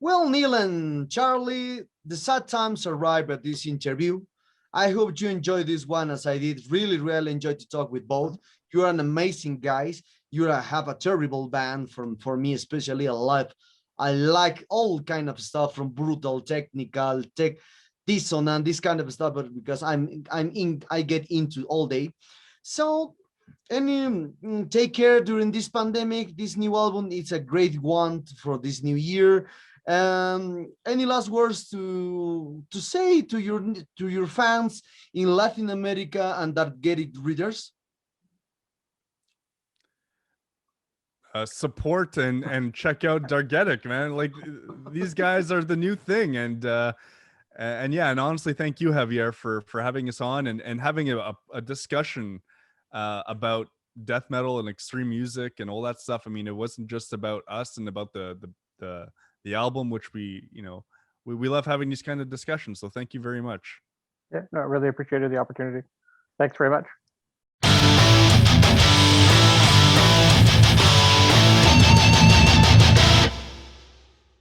Neil and Charlie, the sad times arrived at this interview. I hope you enjoyed this one as I did. Really enjoyed to talk with both. You are an amazing guys. Have a terrible band for me, especially. I like all kind of stuff from brutal, technical, dissonant, this kind of stuff, but because I get into all day. So take care during this pandemic. This new album is a great one for this new year. Any last words to say to your fans in Latin America and Dargetic readers? Support and check out Dargetic, man. Like, these guys are the new thing. And yeah, and honestly, thank you, Javier, for having us on and having a discussion about death metal and extreme music and all that stuff. I mean, it wasn't just about us and about the album, which we, you know, we love having these kind of discussions. So thank you very much. Yeah, no, I really appreciated the opportunity. Thanks very much.